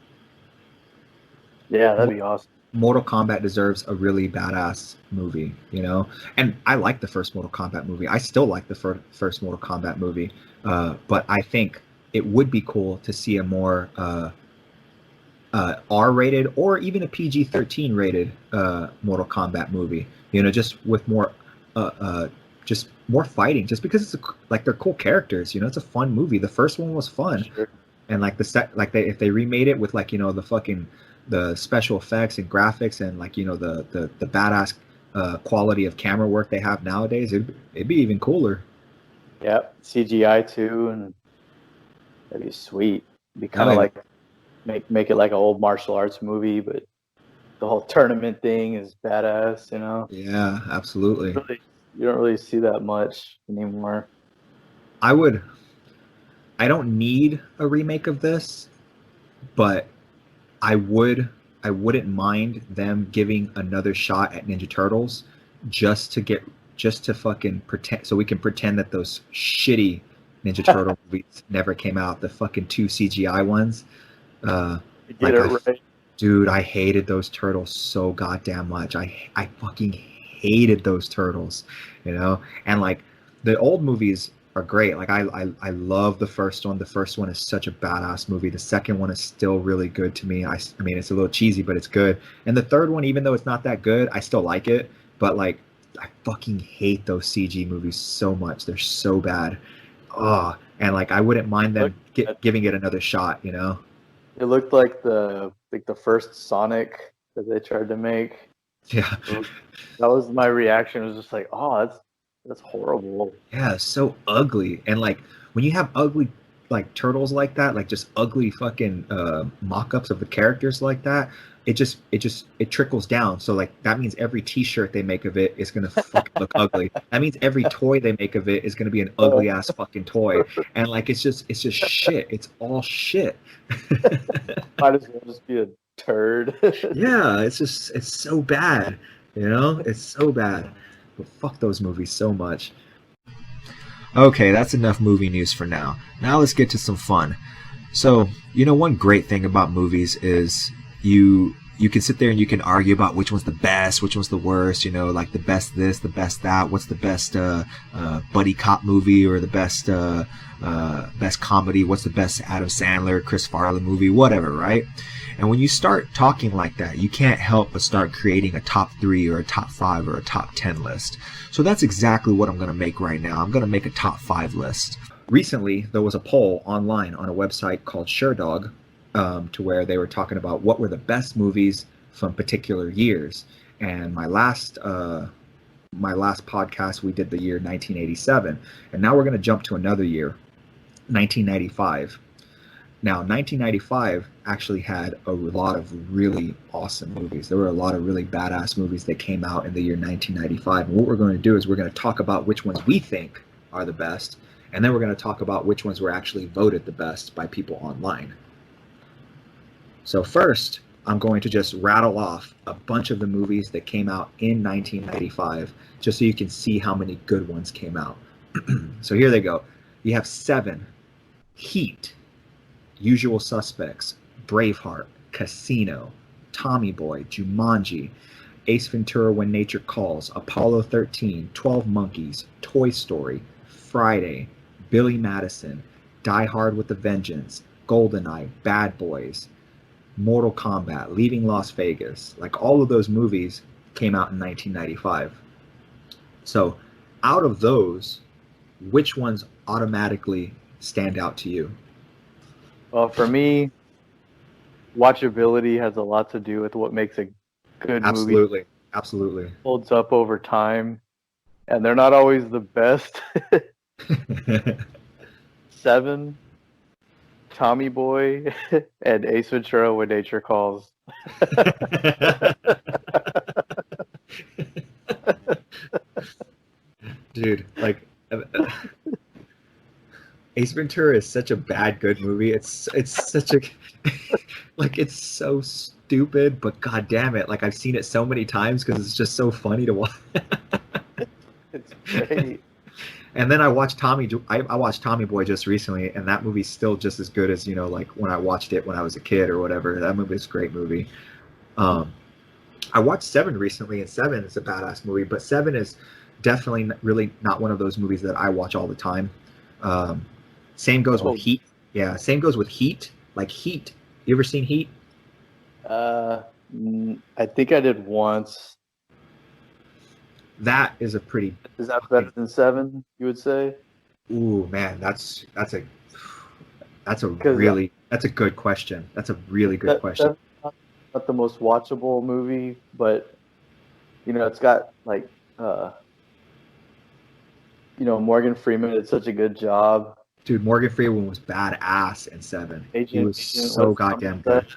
Yeah, that'd be awesome. Mortal Kombat deserves a really badass movie, you know? And I like the first Mortal Kombat movie. I still like the first Mortal Kombat movie. But I think it would be cool to see a more R-rated or even a PG-13 rated Mortal Kombat movie. You know, just with more fighting. Just because it's like they're cool characters. You know, it's a fun movie. The first one was fun. Sure. And like if they remade it with like the fucking the special effects and graphics and like the badass quality of camera work they have nowadays, it'd be even cooler. Yep, CGI too, and that'd be sweet. It'd be kind Oh, of yeah. like make it like an old martial arts movie, but the whole tournament thing is badass. You know, Yeah, absolutely. really, you don't really see that much anymore. I don't need a remake of this, but I wouldn't mind them giving another shot at Ninja Turtles just to fucking pretend, so we can pretend that those shitty Ninja Turtle movies never came out, the fucking two CGI ones. You get Like it right. dude, I hated those turtles so goddamn much. I fucking hated those turtles, And like the old movies are great. Like I love the first one. The first one is such a badass movie. The second one is still really good to me. I mean, it's a little cheesy, but it's good. And the third one, even though it's not that good, I still like it. But like, I fucking hate those CG movies so much. They're so bad. Oh, and like I wouldn't mind them giving it another shot. It looked like the first Sonic that they tried to make. Yeah. That was my reaction. It was just like, oh, that's horrible. Yeah, so ugly. And like when you have ugly like turtles like that, like just ugly fucking mock-ups of the characters like that, it trickles down. So like that means every t-shirt they make of it is gonna fucking look ugly. That means every toy they make of it is gonna be an ugly ass fucking toy. And like it's just shit. It's all shit. Might as well just be a turd. Yeah, it's so bad. It's so bad. But fuck those movies so much. Okay, that's enough movie news for now. Now let's get to some fun. So, one great thing about movies is you can sit there and you can argue about which one's the best, which one's the worst, like the best this, the best that, what's the best buddy cop movie, or the best best comedy, what's the best Adam Sandler, Chris Farley movie, whatever, right? And when you start talking like that, you can't help but start creating a top 3 or a top 5 or a top 10 list. So that's exactly what I'm going to make right now. I'm going to make a top 5 list. Recently, there was a poll online on a website called SureDog, to where they were talking about what were the best movies from particular years. And my last podcast, we did the year 1987. And now we're going to jump to another year, 1995. Now, 1995 actually had a lot of really awesome movies. There were a lot of really badass movies that came out in the year 1995. And what we're going to do is we're going to talk about which ones we think are the best, and then we're going to talk about which ones were actually voted the best by people online. So first, I'm going to just rattle off a bunch of the movies that came out in 1995, just so you can see how many good ones came out. So here they go. You have 7, Heat, Usual Suspects, Braveheart, Casino, Tommy Boy, Jumanji, Ace Ventura: When Nature Calls, Apollo 13, 12 Monkeys, Toy Story, Friday, Billy Madison, Die Hard with a Vengeance, GoldenEye, Bad Boys, Mortal Kombat, Leaving Las Vegas. Like all of those movies came out in 1995. So out of those, which ones automatically stand out to you? Well, for me, watchability has a lot to do with what makes a good movie. Absolutely. Holds up over time, and they're not always the best. 7, Tommy Boy, and Ace Ventura: When Nature Calls. Dude, like Ace Ventura is such a bad good movie. It's such a like it's so stupid, but god damn it, like I've seen it so many times because it's just so funny to watch. It's great. And then I watched I watched Tommy Boy just recently, and that movie's still just as good as like when I watched it when I was a kid or whatever. That movie is a great movie. I watched 7 recently, and 7 is a badass movie, but 7 is definitely really not one of those movies that I watch all the time. Same goes with Heat. Yeah, same goes with Heat. Like Heat. You ever seen Heat? I think I did once. That is a pretty. Is that better than 7? You would say? Ooh man, that's a. That's a 'Cause, that's a good question. That's a really good that, question. that's not the most watchable movie, but it's got like Morgan Freeman did such a good job. Dude, Morgan Freeman was badass in Seven. He was so West goddamn Somerset. good.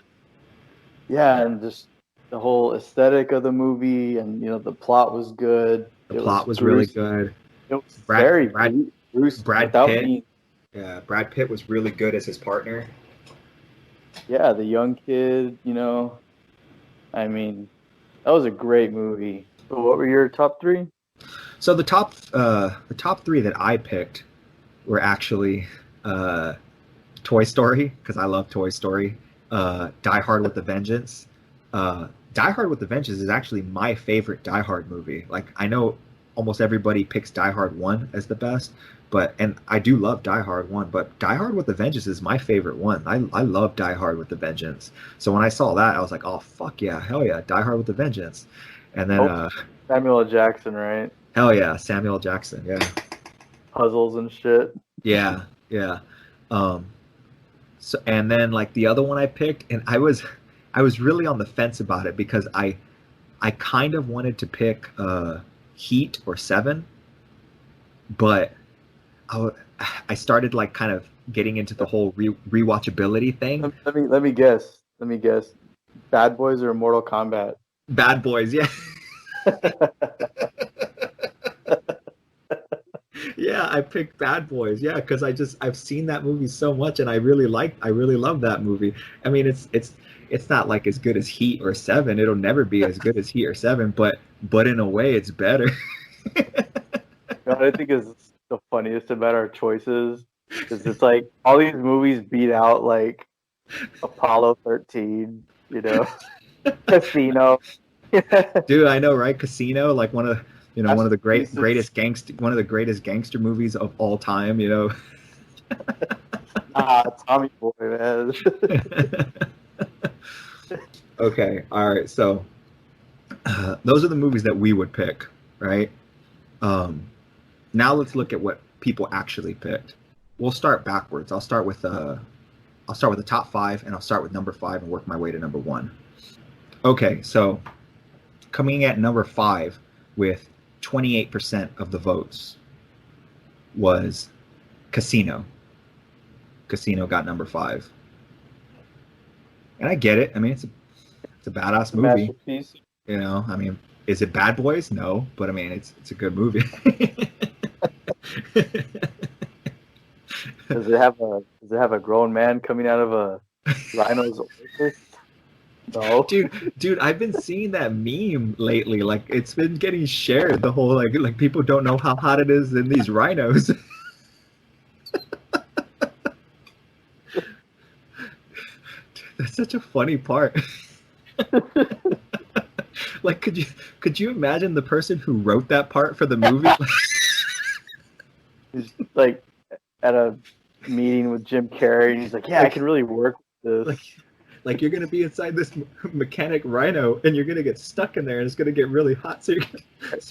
Yeah, and just the whole aesthetic of the movie, and the plot was good. The plot was really good. It was Brad- very Brad- gruesome Brad without Pitt. being. Yeah, Brad Pitt was really good as his partner. Yeah, the young kid. I mean, that was a great movie. So what were your top three? So the top three that I picked were actually Toy Story, because I love Toy Story. Die Hard with a Vengeance. Die Hard with a Vengeance is actually my favorite Die Hard movie. Like, I know almost everybody picks Die Hard 1 as the best, and I do love Die Hard 1, but Die Hard with a Vengeance is my favorite one. I love Die Hard with a Vengeance. So when I saw that, I was like, oh, fuck yeah, hell yeah, Die Hard with a Vengeance. And then Samuel L. Jackson, right? hell yeah, Samuel Jackson, yeah. Puzzles and shit. Yeah. So, and then like the other one I picked, and I was really on the fence about it because I kind of wanted to pick Heat or Seven, but I started like kind of getting into the whole rewatchability thing. Let me guess. Bad Boys or Mortal Kombat? Bad Boys, yeah. Yeah, I picked Bad Boys. Yeah, because I've seen that movie so much, and I really love that movie. I mean, it's not like as good as Heat or Seven. It'll never be as good as Heat or Seven, but in a way, it's better. What I think is the funniest about our choices is it's like all these movies beat out like Apollo 13, Casino. Dude, I know, right? Casino, like one of the greatest gangster movies of all time. Tommy Boy, man. Okay, all right. So those are the movies that we would pick, right? Now let's look at what people actually picked. We'll start backwards. I'll start with the top five, and I'll start with number 5 and work my way to number 1. Okay, so coming at number 5 with 28% of the votes was Casino. Casino got number 5, and I get it. I mean, it's a badass movie. Masterpiece. I mean, is it Bad Boys? No, but I mean, it's a good movie. Does it have a grown man coming out of a rhino's orifice? No. Dude, I've been seeing that meme lately. Like, it's been getting shared. The whole like people don't know how hot it is in these rhinos. That's such a funny part. Like, could you imagine the person who wrote that part for the movie? He's like at a meeting with Jim Carrey, and he's like, "Yeah, I can really work with this." Like you're gonna be inside this mechanic rhino, and you're gonna get stuck in there, and it's gonna get really hot. So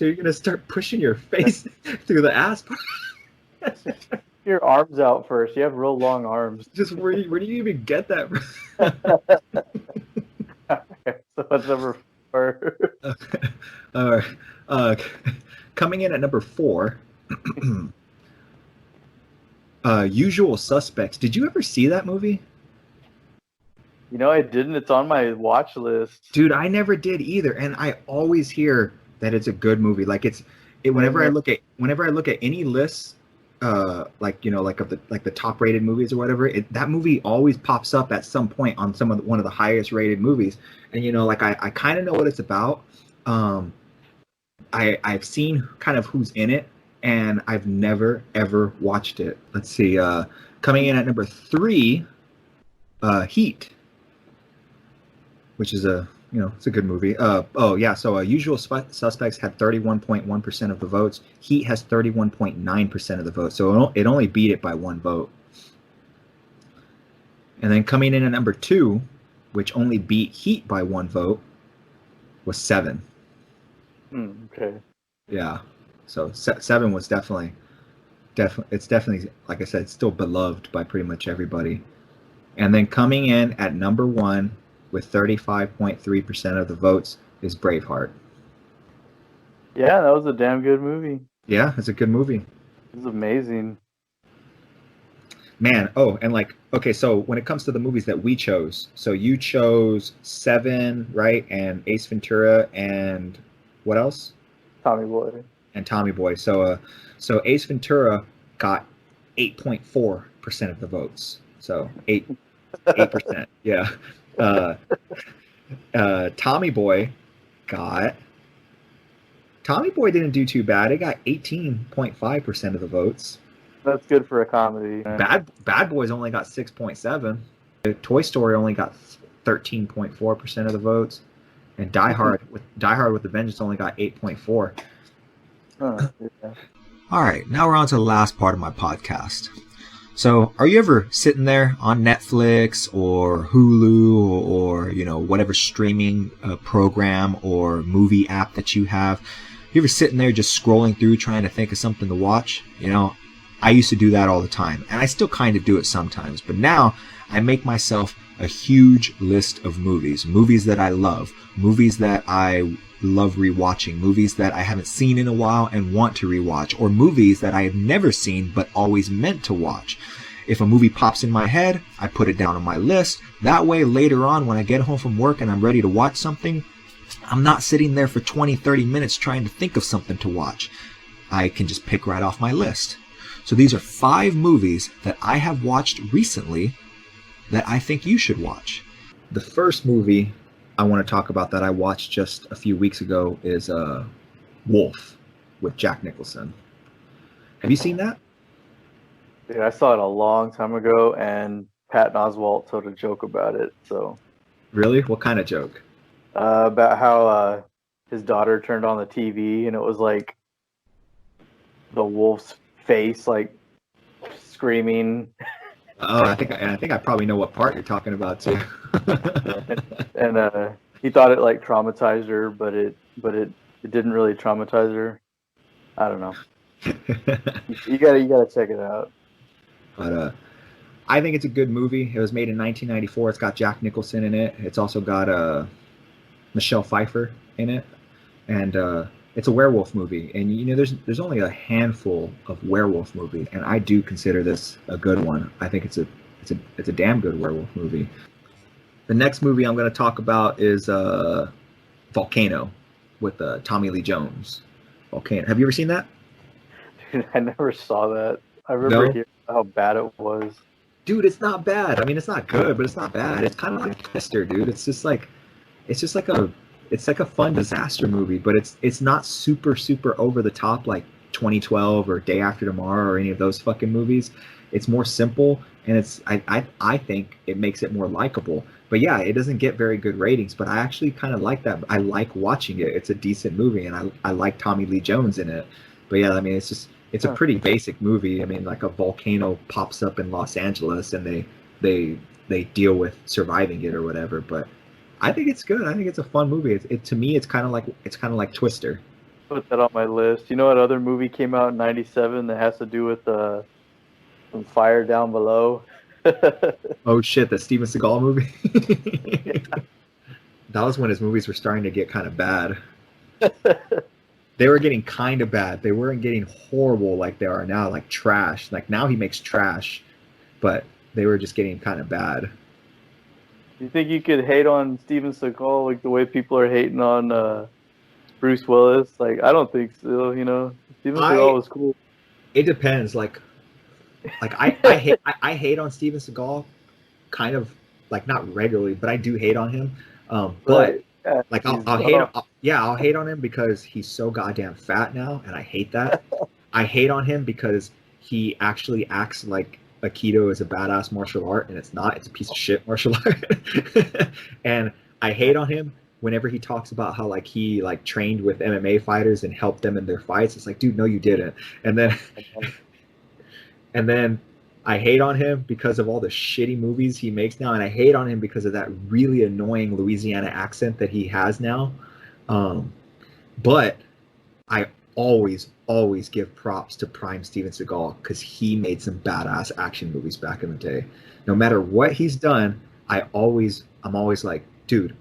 you're gonna start pushing your face through the ass. Your arms out first. You have real long arms. Just where do you even get that? So what's number 4? Coming in at number 4, Usual Suspects. Did you ever see that movie? I didn't. It's on my watch list. Dude, I never did either, and I always hear that it's a good movie. Like whenever I look at any lists, like the top rated movies or whatever, that movie always pops up at some point on one of the highest rated movies. And like I kind of know what it's about. I've seen kind of who's in it, and I've never ever watched it. Let's see. Coming in at number 3, Heat, which is it's a good movie. So Usual Suspects had 31.1% of the votes. Heat has 31.9% of the votes. So it only beat it by 1 vote. And then coming in at number 2, which only beat Heat by 1 vote, was Seven. Okay. Yeah. So Seven was definitely It's definitely, like I said, it's still beloved by pretty much everybody. And then coming in at number one with 35.3% of the votes is Braveheart. Yeah, that was a damn good movie. Yeah, it's a good movie. It was amazing. Man, oh, and like, okay, so when it comes to the movies that we chose, so you chose Seven, right? And Ace Ventura, and what else? Tommy Boy. And Tommy Boy. So Ace Ventura got 8.4% of the votes. So 8%. Yeah. Tommy Boy didn't do too bad. It got 18.5% of the votes. That's good for a comedy. Bad Boys only got 6.7. Toy Story only got 13.4% of the votes, and Die Hard with a Vengeance only got 8.4. Huh, yeah. All right, now we're on to the last part of my podcast. So, are you ever sitting there on Netflix or Hulu or whatever streaming program or movie app that you have? You ever sitting there just scrolling through trying to think of something to watch? I used to do that all the time, and I still kind of do it sometimes. But now I make myself a huge list of movies that I love, movies that I love rewatching, movies that I haven't seen in a while and want to rewatch, or movies that I have never seen but always meant to watch. If a movie pops in my head, I put it down on my list. That way, later on, when I get home from work and I'm ready to watch something, I'm not sitting there for 20, 30 minutes trying to think of something to watch. I can just pick right off my list. So these are 5 movies that I have watched recently that I think you should watch. The first movie I want to talk about that I watched just a few weeks ago is Wolf with Jack Nicholson. Have you seen that? Dude, I saw it a long time ago, and Patton Oswalt told a joke about it. So, Really? What kind of joke? about how his daughter turned on the TV, and it was like the wolf's face, like screaming. Oh, I think I probably know what part you're talking about too. And he thought it like traumatized her, but it didn't really traumatize her. I don't know. You gotta check it out. But I think it's a good movie. It was made in 1994. It's got Jack Nicholson in it. It's also got Michelle Pfeiffer in it, and it's a werewolf movie. And there's only a handful of werewolf movies, and I do consider this a good one. I think it's a damn good werewolf movie. The next movie I'm going to talk about is Volcano with Tommy Lee Jones. Volcano. Have you ever seen that? Dude, I never saw that. I remember hearing how bad it was. Dude, it's not bad. I mean, it's not good, but it's not bad. It's kind of like Twister, dude. It's like a fun disaster movie, but it's not super over the top like 2012 or Day After Tomorrow or any of those fucking movies. It's more simple, and I think it makes it more likable. But yeah, it doesn't get very good ratings, but I actually kind of like that. I like watching it. It's a decent movie, and I like Tommy Lee Jones in it. But yeah, I mean, it's a pretty basic movie. I mean, like a volcano pops up in Los Angeles, and they deal with surviving it or whatever. But I think it's good. I think it's a fun movie. To me, it's kind of like Twister. Put that on my list. You know what other movie came out in '97 that has to do with some fire down below? Oh shit, the Steven Seagal movie. Yeah. That was when his movies were starting to get kind of bad. They were getting kind of bad. They weren't getting horrible like they are now, like trash. Like now he makes trash, but they were just getting kind of bad. You think you could hate on Steven Seagal like the way people are hating on Bruce Willis? Like, I don't think so. Steven Seagal was cool. It depends. Like I hate on Steven Seagal, kind of like not regularly, but I do hate on him. But Right. Yeah, like he's I'll hate on him because he's so goddamn fat now, and I hate that. I hate on him because he actually acts like Aikido is a badass martial art, and it's not. It's a piece of shit martial art. And I hate on him whenever he talks about how like he like trained with MMA fighters and helped them in their fights. It's like, dude, no, you didn't. And then I hate on him because of all the shitty movies he makes now, and I hate on him because of that really annoying Louisiana accent that he has now. But I always always give props to Prime Steven Seagal because he made some badass action movies back in the day. No matter what he's done, I'm always like, dude,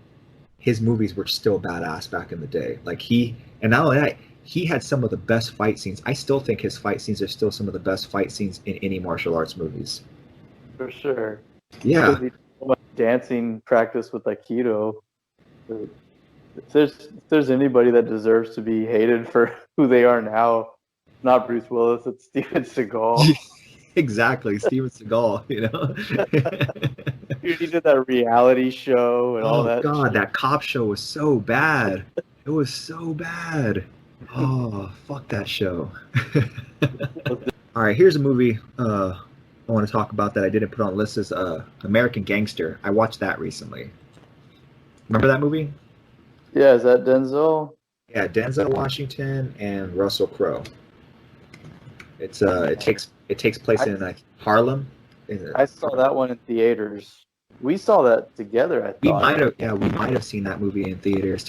his movies were still badass back in the day. Like and not only that, he had some of the best fight scenes. I still think his fight scenes are still some of the best fight scenes in any martial arts movies. For sure. Yeah. So much dancing practice with Aikido. If there's anybody that deserves to be hated for who they are now, not Bruce Willis, it's Steven Seagal. Exactly, Steven Seagal, you know. Dude, he did that reality show and all that. Oh god, shit. that cop show was so bad. It was so bad. Oh, fuck that show. All right, here's a movie I want to talk about that I didn't put on the list. Is American Gangster. I watched that recently. Remember that movie? Yeah, is that Denzel? Yeah, Denzel Washington and Russell Crowe. It takes place in Harlem. I saw that one in theaters. We saw that together. I thought We might have seen that movie in theaters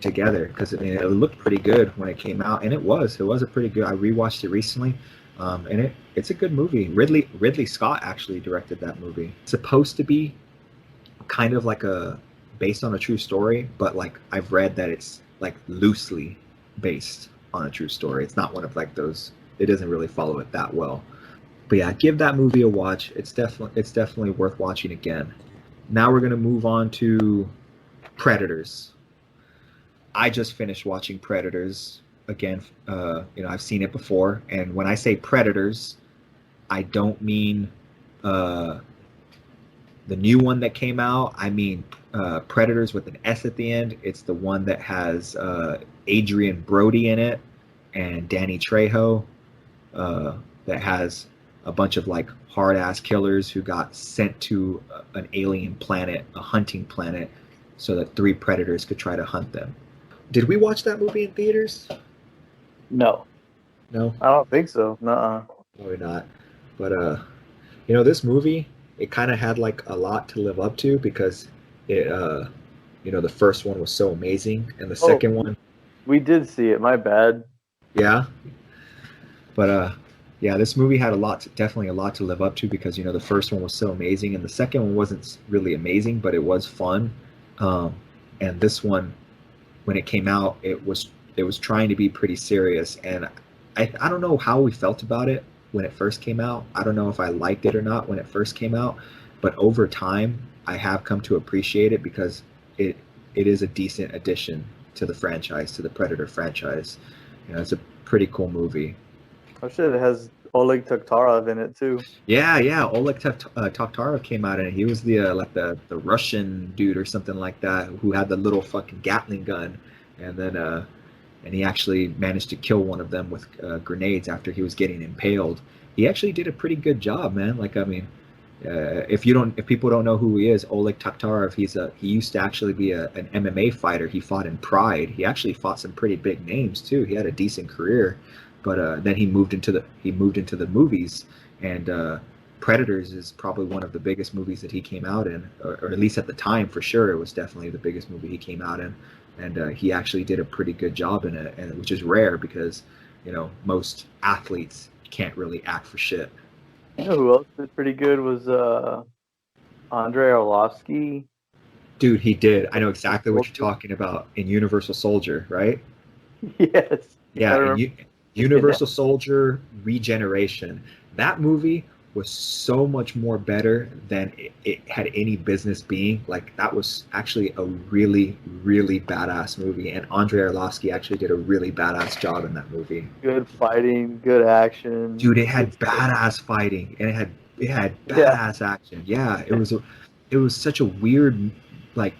together because it looked pretty good when it came out, and it was a pretty good. I rewatched it recently, and it's a good movie. Ridley Scott actually directed that movie. It's supposed to be kind of like based on a true story, but like I've read that it's like loosely based on a true story. It's not one of like those. It doesn't really follow it that well. But yeah, give that movie a watch. It's definitely worth watching again. Now we're gonna move on to Predators. I just finished watching Predators again. I've seen it before, and when I say Predators, I don't mean the new one that came out. I mean Predators with an S at the end. It's the one that has Adrian Brody in it and Danny Trejo. That has a bunch of like hard ass killers who got sent to an alien planet, a hunting planet, so that 3 predators could try to hunt them. Did we watch that movie in theaters? No. No? I don't think so. Nuh-uh. Probably not. But this movie, it kind of had like a lot to live up to because it the first one was so amazing and the second one. We did see it, my bad. Yeah. But yeah, this movie had definitely a lot to live up to because the first one was so amazing and the second one wasn't really amazing, but it was fun. And this one, when it came out, it was trying to be pretty serious, and I don't know how we felt about it when it first came out. I don't know if I liked it or not when it first came out, but over time I have come to appreciate it because it is a decent addition to the franchise, to the Predator franchise. It's a pretty cool movie. Oh shit, it has Oleg Taktarov in it too. Yeah, Oleg Taktarov came out, and he was the Russian dude or something like that who had the little fucking Gatling gun, and then and he actually managed to kill one of them with grenades after he was getting impaled. He actually did a pretty good job, man. Like, I mean, if people don't know who he is, Oleg Taktarov, he used to actually be an MMA fighter. He fought in Pride. He actually fought some pretty big names too. He had a decent career. But then he moved into the movies, and Predators is probably one of the biggest movies that he came out in, or at least at the time, for sure, it was definitely the biggest movie he came out in, and he actually did a pretty good job in it, and which is rare because most athletes can't really act for shit. You know who else did pretty good was Andrei Arlovsky. Dude, he did. I know exactly what you're talking about in Universal Soldier, right? Yes. Yeah. Universal Soldier Regeneration. That movie was so much more better than it had any business being. Like, that was actually a really, really badass movie, and Andrei Arlovsky actually did a really badass job in that movie. Good fighting, good action. Dude, it had badass fighting, and it had badass action. Yeah, it was such a weird like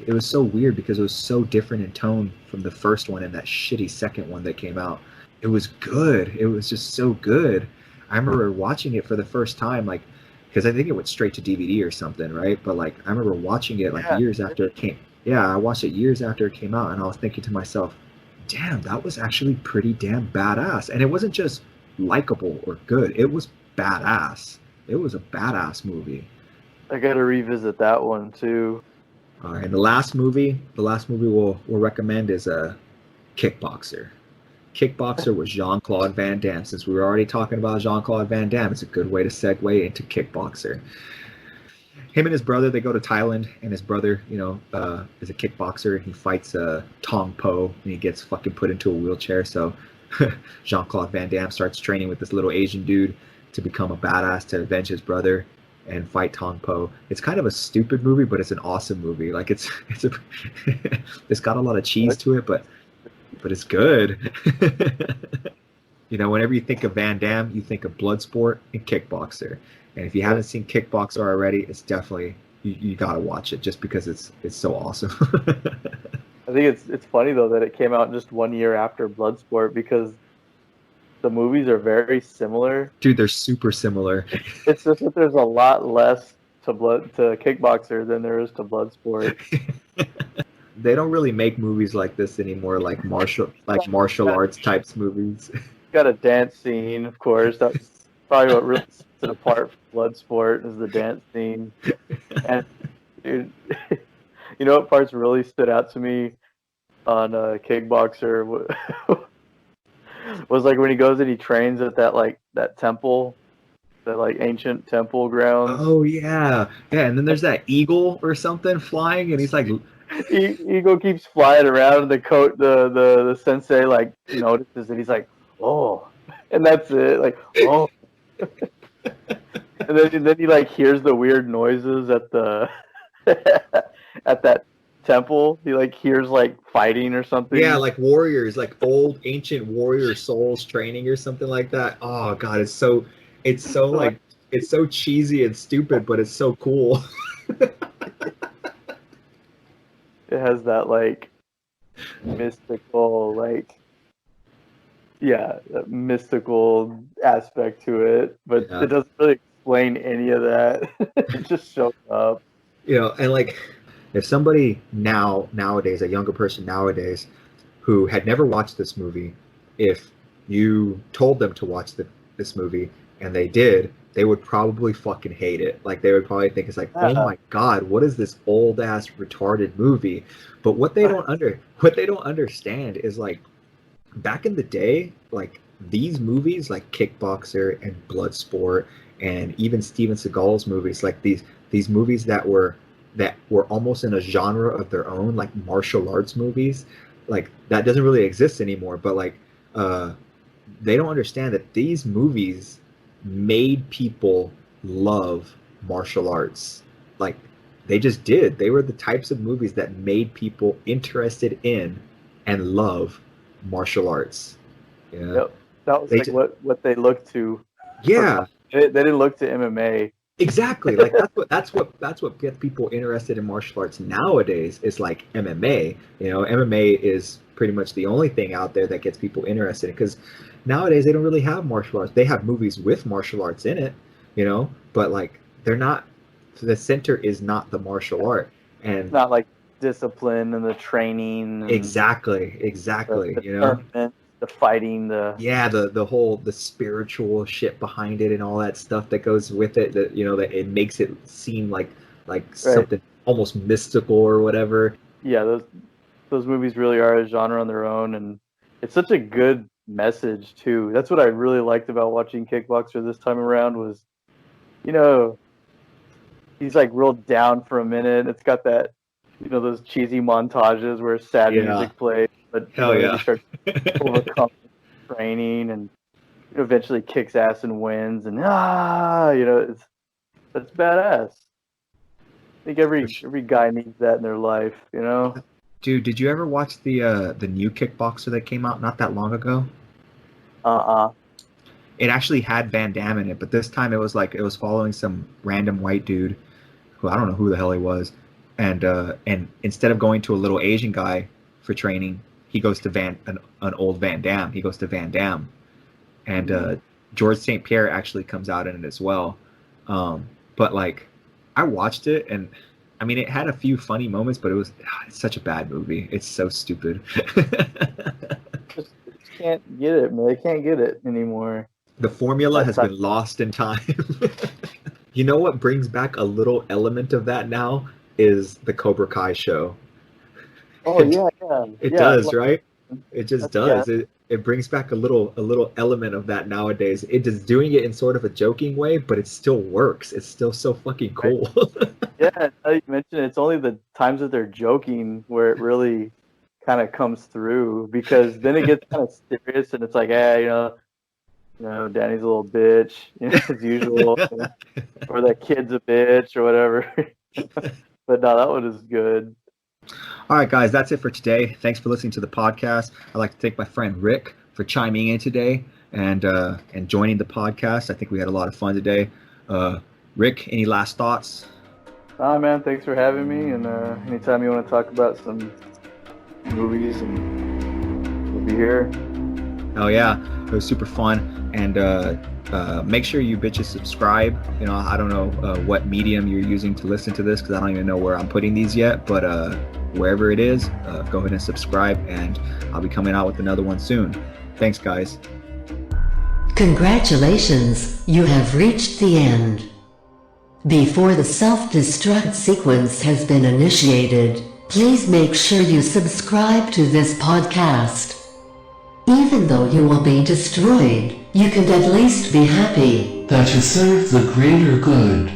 it was so weird because it was so different in tone from the first one and that shitty second one that came out. It was good. It was just so good. I remember watching it for the first time, like, because I think it went straight to DVD or something, right? But like, I remember watching it years after it came. Yeah, I watched it years after it came out, and I was thinking to myself, damn, that was actually pretty damn badass. And it wasn't just likable or good. It was badass. It was a badass movie. I gotta revisit that one too. All right, and the last movie we'll recommend is a Kickboxer. Kickboxer was Jean-Claude Van Damme. Since we were already talking about Jean-Claude Van Damme, it's a good way to segue into Kickboxer. Him and his brother, they go to Thailand, and his brother, is a kickboxer. He fights Tong Po, and he gets fucking put into a wheelchair. So Jean-Claude Van Damme starts training with this little Asian dude to become a badass to avenge his brother and fight Tong Po. It's kind of a stupid movie, but it's an awesome movie. Like it's got a lot of cheese to it, but it's good. Whenever you think of Van Damme, you think of Bloodsport and Kickboxer. And if you haven't seen Kickboxer already, it's definitely you gotta watch it just because it's so awesome. I think it's funny though that it came out just 1 year after Bloodsport because the movies are very similar. Dude, they're super similar. It's just that there's a lot less to Kickboxer than there is to Bloodsport. They don't really make movies like this anymore, like martial arts types movies. Got a dance scene, of course. That's probably what really sets it apart from Bloodsport is the dance scene. And dude, you know what parts really stood out to me on Kickboxer was like when he goes and he trains at that temple, that like ancient temple grounds. Oh yeah, and then there's that eagle or something flying, and he's like. Eagle keeps flying around, and the sensei like notices it. He's like, oh, and that's it. Like, oh, and then he like hears the weird noises at the at that temple. He like hears like fighting or something. Yeah, like warriors, like old ancient warrior souls training or something like that. Oh god, it's so like it's so cheesy and stupid, but it's so cool. It has that like mystical mystical aspect to it, but it doesn't really explain any of that. It just shows up. And like if somebody nowadays, a younger person nowadays who had never watched this movie, if you told them to watch this movie and they did, they would probably fucking hate it. Like they would probably think it's like, oh my god, what is this old ass retarded movie? But what they don't understand is like back in the day, like these movies like Kickboxer and Bloodsport and even Steven Seagal's movies, like these movies that were almost in a genre of their own, like martial arts movies, like that doesn't really exist anymore. But like they don't understand that these movies made people love martial arts. Like they just did. They were the types of movies that made people interested in and love martial arts. Yeah. Yep. That was what they looked to. Yeah. They didn't look to MMA. Exactly. Like that's what gets people interested in martial arts nowadays is like MMA. MMA is pretty much the only thing out there that gets people interested because nowadays they don't really have martial arts. They have movies with martial arts in it, but like they're not. The center is not the martial art, and it's not like discipline and the training. And exactly. The fighting, the whole spiritual shit behind it and all that stuff that goes with it. That that it makes it seem like something almost mystical or whatever. Yeah, those movies really are a genre on their own, and it's such a good message too. That's what I really liked about watching Kickboxer this time around was, he's like real down for a minute. It's got that, those cheesy montages where sad music plays, but he starts overcoming training and eventually kicks ass and wins, and that's badass. I think every guy needs that in their life, Dude, did you ever watch the new Kickboxer that came out not that long ago? It actually had Van Damme in it, but this time it was following some random white dude who I don't know who the hell he was, and instead of going to a little Asian guy for training, he goes to an old Van Damme. He goes to Van Damme, and George St. Pierre actually comes out in it as well. But like, I watched it and. I mean, it had a few funny moments, but it's such a bad movie. It's so stupid. Just can't get it, man. They can't get it anymore. The formula has been lost in time. You know what brings back a little element of that now is the Cobra Kai show. Oh, yeah. It does, right? It just does. It brings back a little element of that nowadays. It is doing it in sort of a joking way, but it still works. It's still so fucking cool. Yeah, now you mentioned it's only the times that they're joking where it really kind of comes through, because then it gets kind of serious and it's like, Danny's a little bitch, as usual, or that kid's a bitch or whatever. But no, that one is good. All right, guys, that's it for today. Thanks for listening to the podcast. I'd like to thank my friend Rick for chiming in today and joining the podcast. I think we had a lot of fun today. Rick, any last thoughts? Man, thanks for having me. And anytime you want to talk about some movies, and we'll be here. Oh yeah, it was super fun. And make sure you bitches subscribe. I don't know what medium you're using to listen to this, because I don't even know where I'm putting these yet. But wherever it is, go ahead and subscribe, and I'll be coming out with another one soon. Thanks, guys. Congratulations, you have reached the end. Before the self-destruct sequence has been initiated, please make sure you subscribe to this podcast. Even though you will be destroyed, you can at least be happy that you serve the greater good.